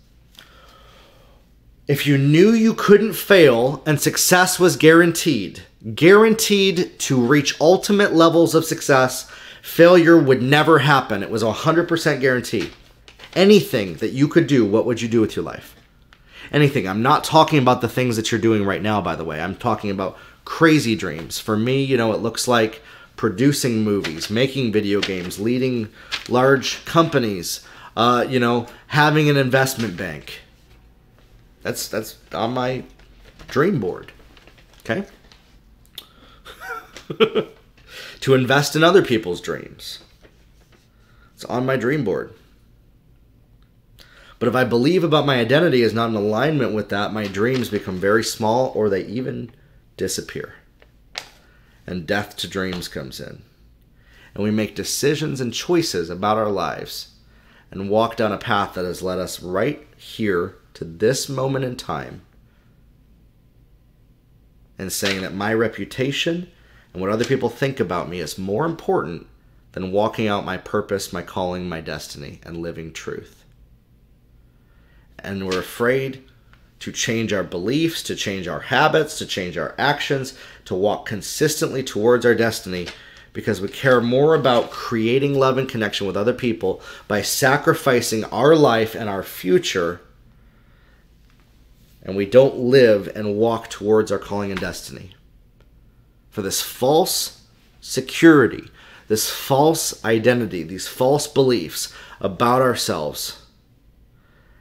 If you knew you couldn't fail and success was guaranteed to reach ultimate levels of success, failure would never happen. It was 100% guaranteed. Anything that you could do, what would you do with your life? Anything. I'm not talking about the things that you're doing right now, by the way. I'm talking about crazy dreams. For me, it looks like producing movies, making video games, leading large companies, having an investment bank. That's on my dream board. Okay? To invest in other people's dreams. It's on my dream board. But if I believe about my identity is not in alignment with that, my dreams become very small or they even disappear. And death to dreams comes in. And we make decisions and choices about our lives and walk down a path that has led us right here to this moment in time and saying that my reputation and what other people think about me is more important than walking out my purpose, my calling, my destiny, and living truth. And we're afraid to change our beliefs, to change our habits, to change our actions, to walk consistently towards our destiny, because we care more about creating love and connection with other people by sacrificing our life and our future, and we don't live and walk towards our calling and destiny. For this false security, this false identity, these false beliefs about ourselves,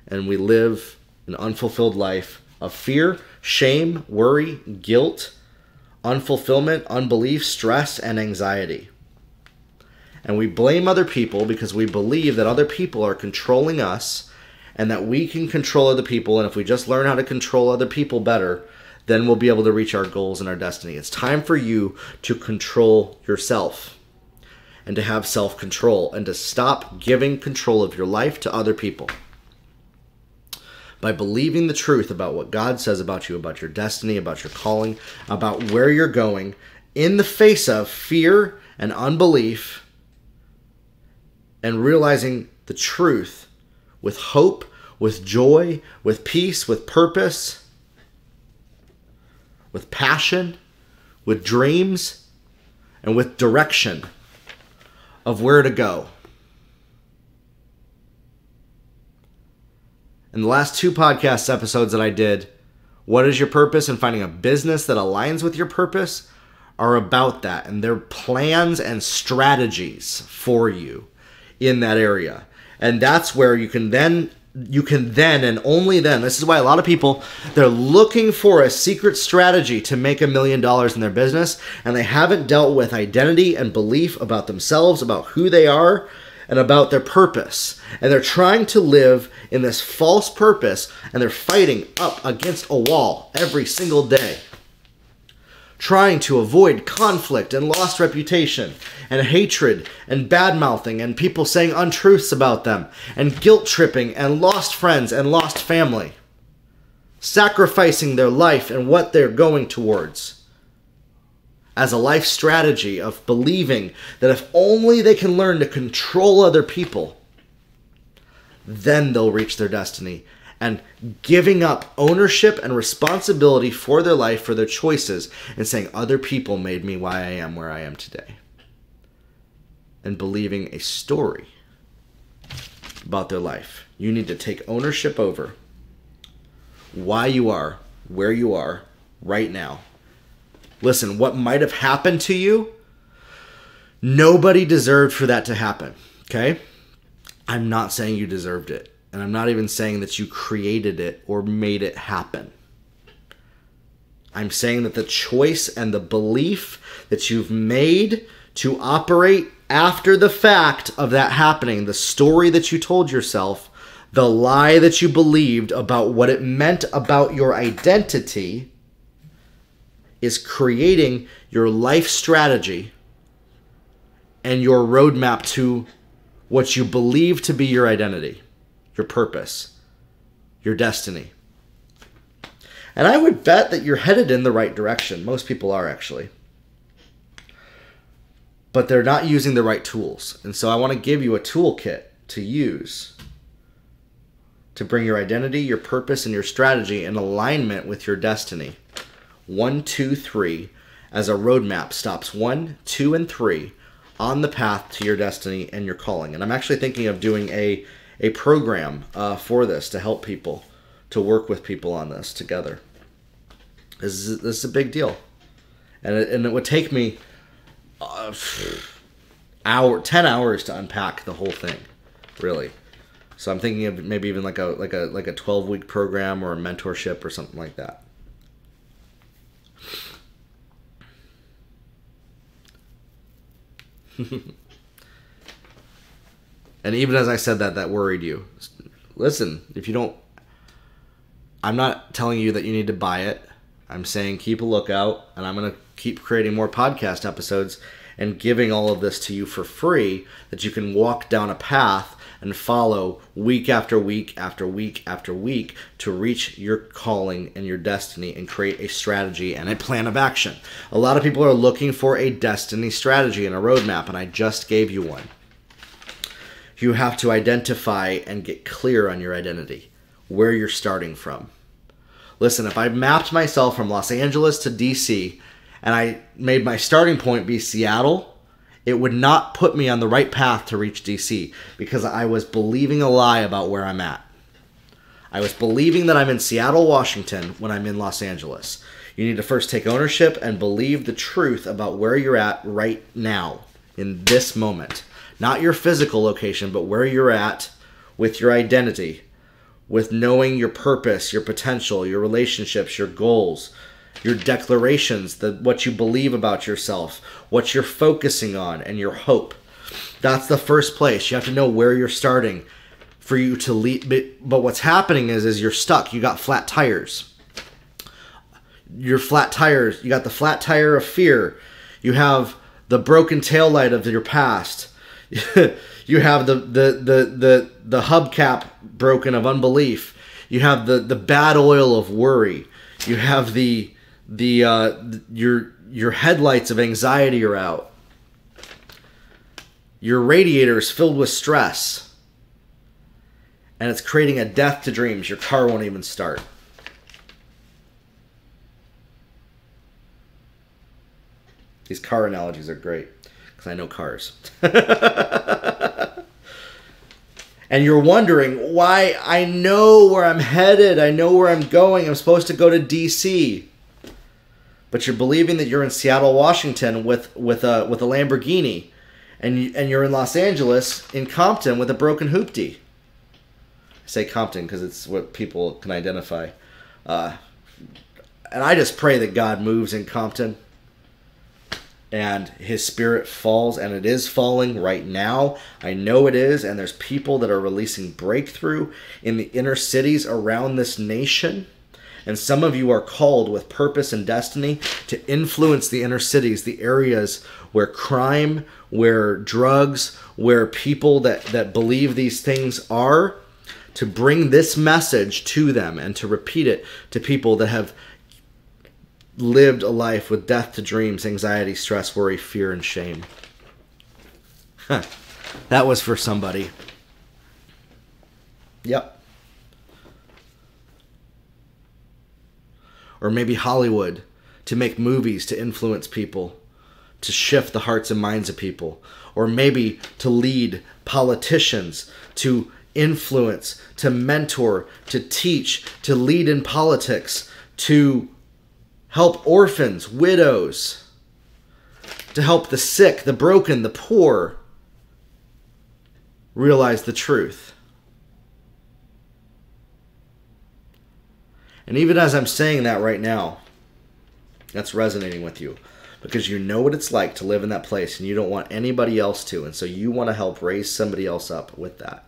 and we live an unfulfilled life of fear, shame, worry, guilt, unfulfillment, unbelief, stress, and anxiety. And we blame other people because we believe that other people are controlling us and that we can control other people. And if we just learn how to control other people better, then we'll be able to reach our goals and our destiny. It's time for you to control yourself and to have self-control and to stop giving control of your life to other people. By believing the truth about what God says about you, about your destiny, about your calling, about where you're going, in the face of fear and unbelief, and realizing the truth with hope, with joy, with peace, with purpose, with passion, with dreams, and with direction of where to go. In the last 2 podcast episodes that I did, What is Your Purpose and finding a business that aligns with your purpose, are about that. And they're plans and strategies for you in that area. And that's where you can then and only then, this is why a lot of people, they're looking for a secret strategy to make $1 million in their business, and they haven't dealt with identity and belief about themselves, about who they are, and about their purpose. And they're trying to live in this false purpose, and they're fighting up against a wall every single day, trying to avoid conflict and lost reputation and hatred and bad-mouthing and people saying untruths about them and guilt-tripping and lost friends and lost family, sacrificing their life and what they're going towards as a life strategy of believing that if only they can learn to control other people, then they'll reach their destiny, and giving up ownership and responsibility for their life, for their choices, and saying other people made me why I am where I am today. And believing a story about their life. You need to take ownership over why you are where you are right now. Listen, what might have happened to you, nobody deserved for that to happen, okay? I'm not saying you deserved it. And I'm not even saying that you created it or made it happen. I'm saying that the choice and the belief that you've made to operate after the fact of that happening, the story that you told yourself, the lie that you believed about what it meant about your identity, is creating your life strategy and your roadmap to what you believe to be your identity, your purpose, your destiny. And I would bet that you're headed in the right direction. Most people are, actually. But they're not using the right tools. And so I want to give you a toolkit to use to bring your identity, your purpose, and your strategy in alignment with your destiny. 1, 2, 3 as a roadmap stops 1, 2, and 3 on the path to your destiny and your calling. And I'm actually thinking of doing a program for this to help people, to work with people on this together. This is a big deal. And it would take me 10 hours to unpack the whole thing, really. So I'm thinking of maybe even like a 12-week program or a mentorship or something like that. And even as I said that worried you. Listen, if you don't, I'm not telling you that you need to buy it. I'm saying keep a lookout, and I'm going to keep creating more podcast episodes and giving all of this to you for free that you can walk down a path and follow week after week after week after week to reach your calling and your destiny and create a strategy and a plan of action. A lot of people are looking for a destiny strategy and a roadmap, and I just gave you one. You have to identify and get clear on your identity, where you're starting from. Listen, if I mapped myself from Los Angeles to DC and I made my starting point be Seattle, it would not put me on the right path to reach DC because I was believing a lie about where I'm at. I was believing that I'm in Seattle, Washington when I'm in Los Angeles. You need to first take ownership and believe the truth about where you're at right now, in this moment. Not your physical location, but where you're at with your identity, with knowing your purpose, your potential, your relationships, your goals, your declarations, what you believe about yourself, what you're focusing on, and your hope. That's the first place. You have to know where you're starting for you to lead. But what's happening is you're stuck. You got flat tires. Your flat tires. You got the flat tire of fear. You have the broken taillight of your past. You have the hubcap broken of unbelief. You have the bad oil of worry. You have your headlights of anxiety are out. Your radiator is filled with stress. And it's creating a death to dreams. Your car won't even start. These car analogies are great because I know cars. And you're wondering why. I know where I'm headed. I know where I'm going. I'm supposed to go to DC. But you're believing that you're in Seattle, Washington with a Lamborghini, and you're in Los Angeles in Compton with a broken hoopty. I say Compton because it's what people can identify. And I just pray that God moves in Compton and his spirit falls, and it is falling right now. I know it is, and there's people that are releasing breakthrough in the inner cities around this nation. And some of you are called with purpose and destiny to influence the inner cities, the areas where crime, where drugs, where people that believe these things are, to bring this message to them and to repeat it to people that have lived a life with death to dreams, anxiety, stress, worry, fear, and shame. That was for somebody. Yep. Or maybe Hollywood, to make movies to influence people, to shift the hearts and minds of people. Or maybe to lead politicians, to influence, to mentor, to teach, to lead in politics, to help orphans, widows, to help the sick, the broken, the poor realize the truth. And even as I'm saying that right now, that's resonating with you because you know what it's like to live in that place and you don't want anybody else to. And so you want to help raise somebody else up with that.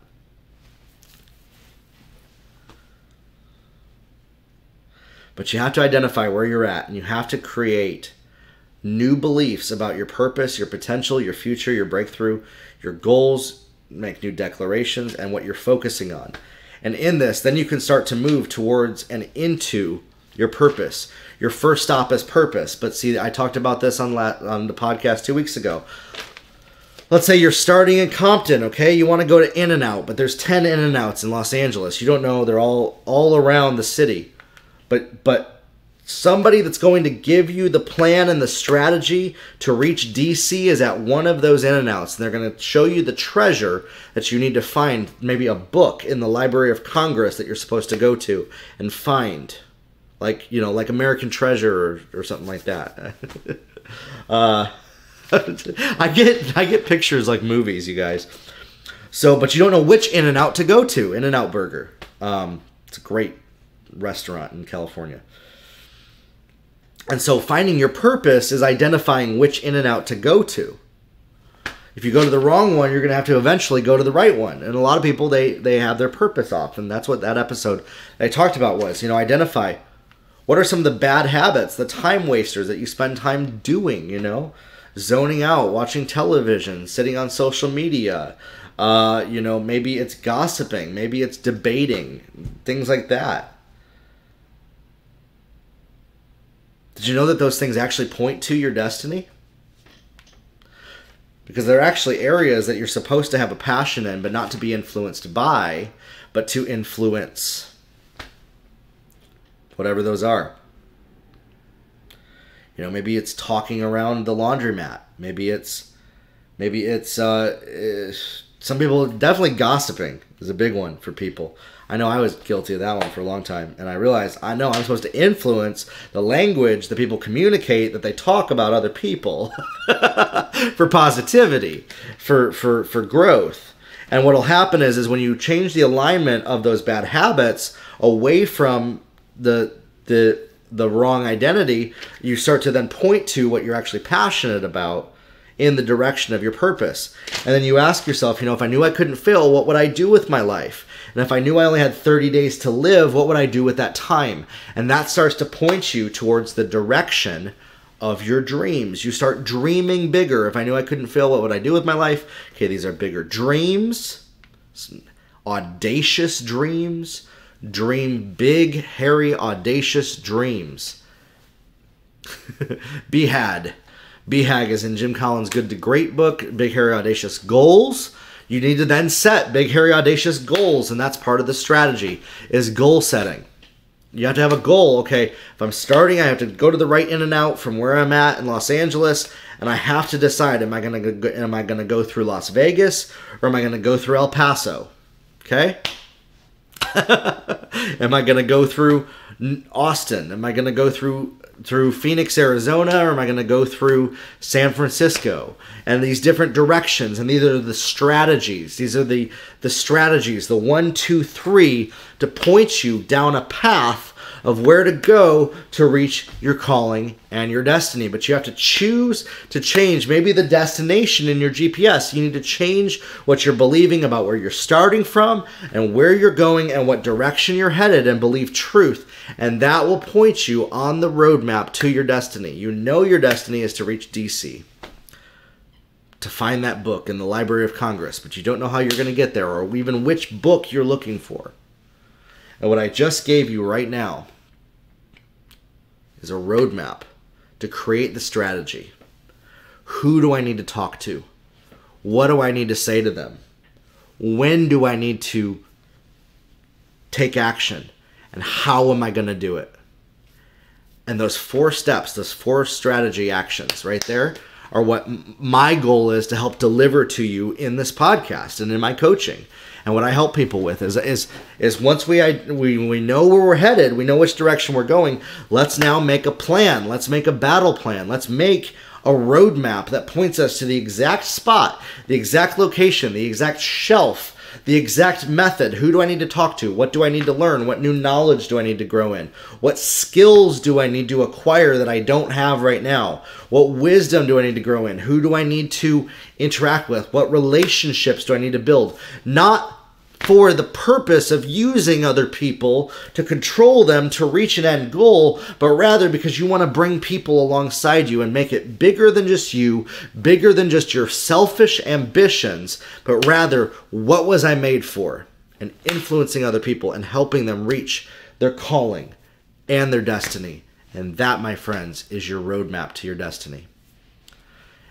But you have to identify where you're at, and you have to create new beliefs about your purpose, your potential, your future, your breakthrough, your goals, make new declarations, and what you're focusing on. And in this, then you can start to move towards and into your purpose. Your first stop is purpose. But see, I talked about this on the podcast 2 weeks ago. Let's say you're starting in Compton, okay? You want to go to In-N-Out, but there's 10 In-N-Outs in Los Angeles. You don't know, they're all around the city. But somebody that's going to give you the plan and the strategy to reach DC is at one of those In-N-Outs. And they're going to show you the treasure that you need to find, maybe a book in the Library of Congress that you're supposed to go to and find. Like, you know, like American Treasure or something like that. I get pictures like movies, you guys. So, but you don't know which In-N-Out to go to. In-N-Out Burger. It's a great restaurant in California. And so finding your purpose is identifying which In-N-Out to go to. If you go to the wrong one, you're going to have to eventually go to the right one. And a lot of people, they have their purpose off. And that's what that episode I talked about was, you know, identify what are some of the bad habits, the time wasters that you spend time doing, you know. zoning out, watching television, sitting on social media. Maybe it's gossiping, maybe it's debating, things like that. Did you know that those things actually point to your destiny? Because they're actually areas that you're supposed to have a passion in, but not to be influenced by, but to influence. Whatever those are. Maybe it's talking around the laundromat. Maybe it's some people, definitely gossiping is a big one for people. I know I was guilty of that one for a long time. And I realized, I know I'm supposed to influence the language that people communicate, that they talk about other people for positivity, for growth. And what will happen is when you change the alignment of those bad habits away from the wrong identity, you start to then point to what you're actually passionate about in the direction of your purpose. And then you ask yourself, if I knew I couldn't fail, what would I do with my life? And if I knew I only had 30 days to live, what would I do with that time? And that starts to point you towards the direction of your dreams. You start dreaming bigger. If I knew I couldn't fail, what would I do with my life? Okay, these are bigger dreams, audacious dreams. Dream big, hairy, audacious dreams. BHAG. BHAG is in Jim Collins' Good to Great book, Big, Hairy, Audacious Goals. You need to then set big, hairy, audacious goals, and that's part of the strategy, is goal setting. You have to have a goal. Okay, if I'm starting, I have to go to the right in and out from where I'm at in Los Angeles, and I have to decide, am I going to go through Las Vegas, or am I going to go through El Paso? Okay? Am I going to go through Austin? Am I going to go through Phoenix, Arizona, or am I going to go through San Francisco? And these different directions, and these are the strategies. These are the strategies, the 1, 2, 3, to point you down a path of where to go to reach your calling and your destiny. But you have to choose to change maybe the destination in your GPS. You need to change what you're believing about where you're starting from and where you're going and what direction you're headed, and believe truth. And that will point you on the roadmap to your destiny. You know your destiny is to reach DC, to find that book in the Library of Congress, but you don't know how you're going to get there or even which book you're looking for. And what I just gave you right now is a roadmap to create the strategy. Who do I need to talk to? What do I need to say to them? When do I need to take action? And how am I going to do it? And those 4 steps, those 4 strategy actions right there are what my goal is to help deliver to you in this podcast and in my coaching. And what I help people with is once we know where we're headed, we know which direction we're going, let's now make a plan. Let's make a battle plan. Let's make a roadmap that points us to the exact spot, the exact location, the exact shelf, the exact method. Who do I need to talk to? What do I need to learn? What new knowledge do I need to grow in? What skills do I need to acquire that I don't have right now? What wisdom do I need to grow in? Who do I need to interact with? What relationships do I need to build? Not for the purpose of using other people to control them to reach an end goal, but rather because you want to bring people alongside you and make it bigger than just you, bigger than just your selfish ambitions, but rather, what was I made for? And influencing other people and helping them reach their calling and their destiny. And that, my friends, is your roadmap to your destiny.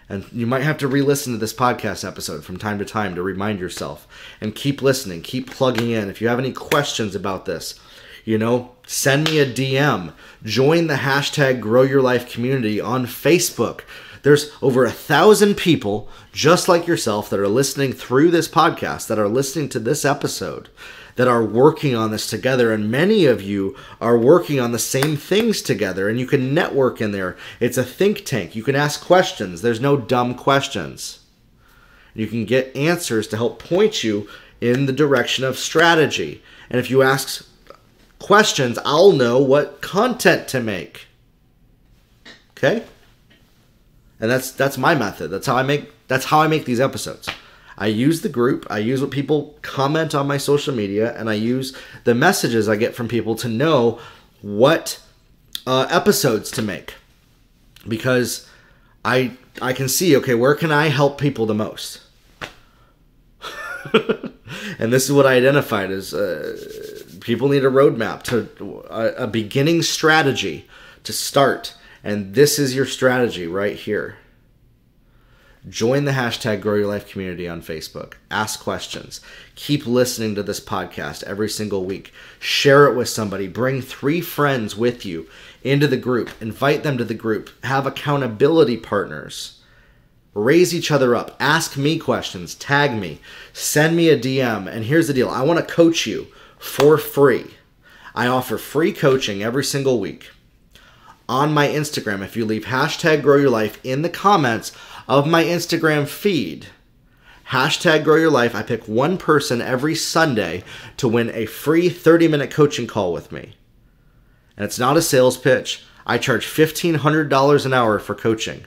And you might have to re-listen to this podcast episode from time to time to remind yourself. And keep listening. Keep plugging in. If you have any questions about this, send me a DM. Join the hashtag Grow Your Life community on Facebook. There's over 1,000 people just like yourself that are listening through this podcast, that are listening to this episode, that are working on this together. And many of you are working on the same things together, and you can network in there. It's a think tank. You can ask questions. There's no dumb questions. You can get answers to help point you in the direction of strategy. And if you ask questions, I'll know what content to make. Okay? And that's my method. That's how I make these episodes. I use the group, I use what people comment on my social media, and I use the messages I get from people to know what episodes to make. Because I I can see, okay, where can I help people the most? And this is what I identified as people need a roadmap to a beginning strategy to start. And this is your strategy right here. Join the hashtag Grow Your Life community on Facebook. Ask questions. Keep listening to this podcast every single week. Share it with somebody. Bring 3 friends with you into the group. Invite them to the group. Have accountability partners. Raise each other up. Ask me questions. Tag me. Send me a DM. And here's the deal. I want to coach you for free. I offer free coaching every single week. On my Instagram, if you leave hashtag Grow Your Life in the comments of my Instagram feed, hashtag Grow Your Life, I pick one person every Sunday to win a free 30-minute coaching call with me. And it's not a sales pitch. I charge $1,500 an hour for coaching,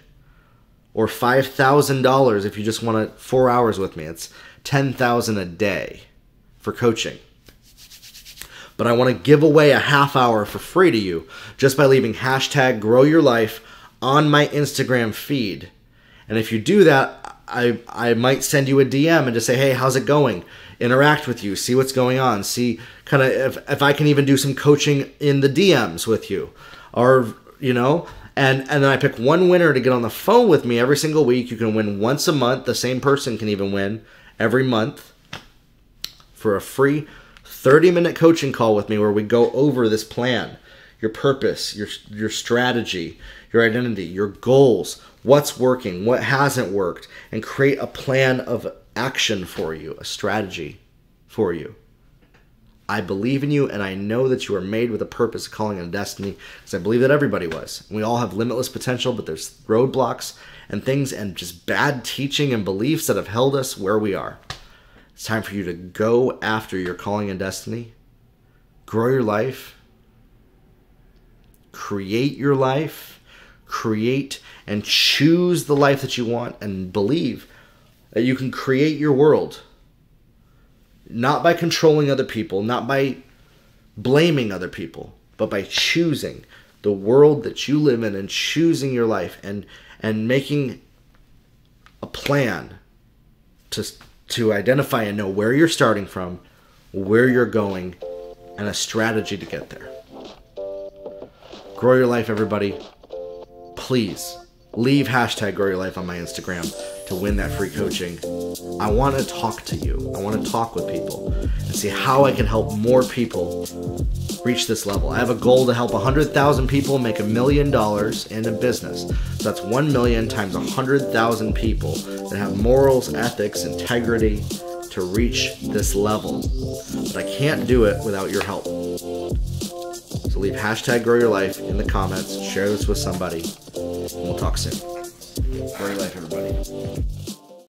or $5,000 if you just want 4 hours with me. It's $10,000 a day for coaching. But I want to give away a half hour for free to you just by leaving hashtag Grow Your Life on my Instagram feed. And if you do that, I might send you a DM and just say, hey, how's it going? Interact with you, see what's going on, see kind of if I can even do some coaching in the DMs with you. Or, you know, and then I pick one winner to get on the phone with me every single week. You can win once a month. The same person can even win every month for a free 30-minute coaching call with me where we go over this plan, your purpose, your strategy, your identity, your goals, what's working, what hasn't worked, and create a plan of action for you, a strategy for you. I believe in you, and I know that you are made with a purpose, a calling, and a destiny, because I believe that everybody was. We all have limitless potential, but there's roadblocks and things and just bad teaching and beliefs that have held us where we are. It's time for you to go after your calling and destiny, grow your life, create your life, create and choose the life that you want, and believe that you can create your world. Not by controlling other people, not by blaming other people, but by choosing the world that you live in and choosing your life and making a plan to identify and know where you're starting from, where you're going, and a strategy to get there. Grow your life, everybody. Please leave hashtag Grow Your Life on my Instagram to win that free coaching. I want to talk to you. I want to talk with people and see how I can help more people reach this level. I have a goal to help 100,000 people make $1 million in a business. So that's 1 million times 100,000 people that have morals, ethics, integrity to reach this level. But I can't do it without your help. So leave hashtag Grow Your Life in the comments. Share this with somebody. And we'll talk soon. Grow your life, everybody.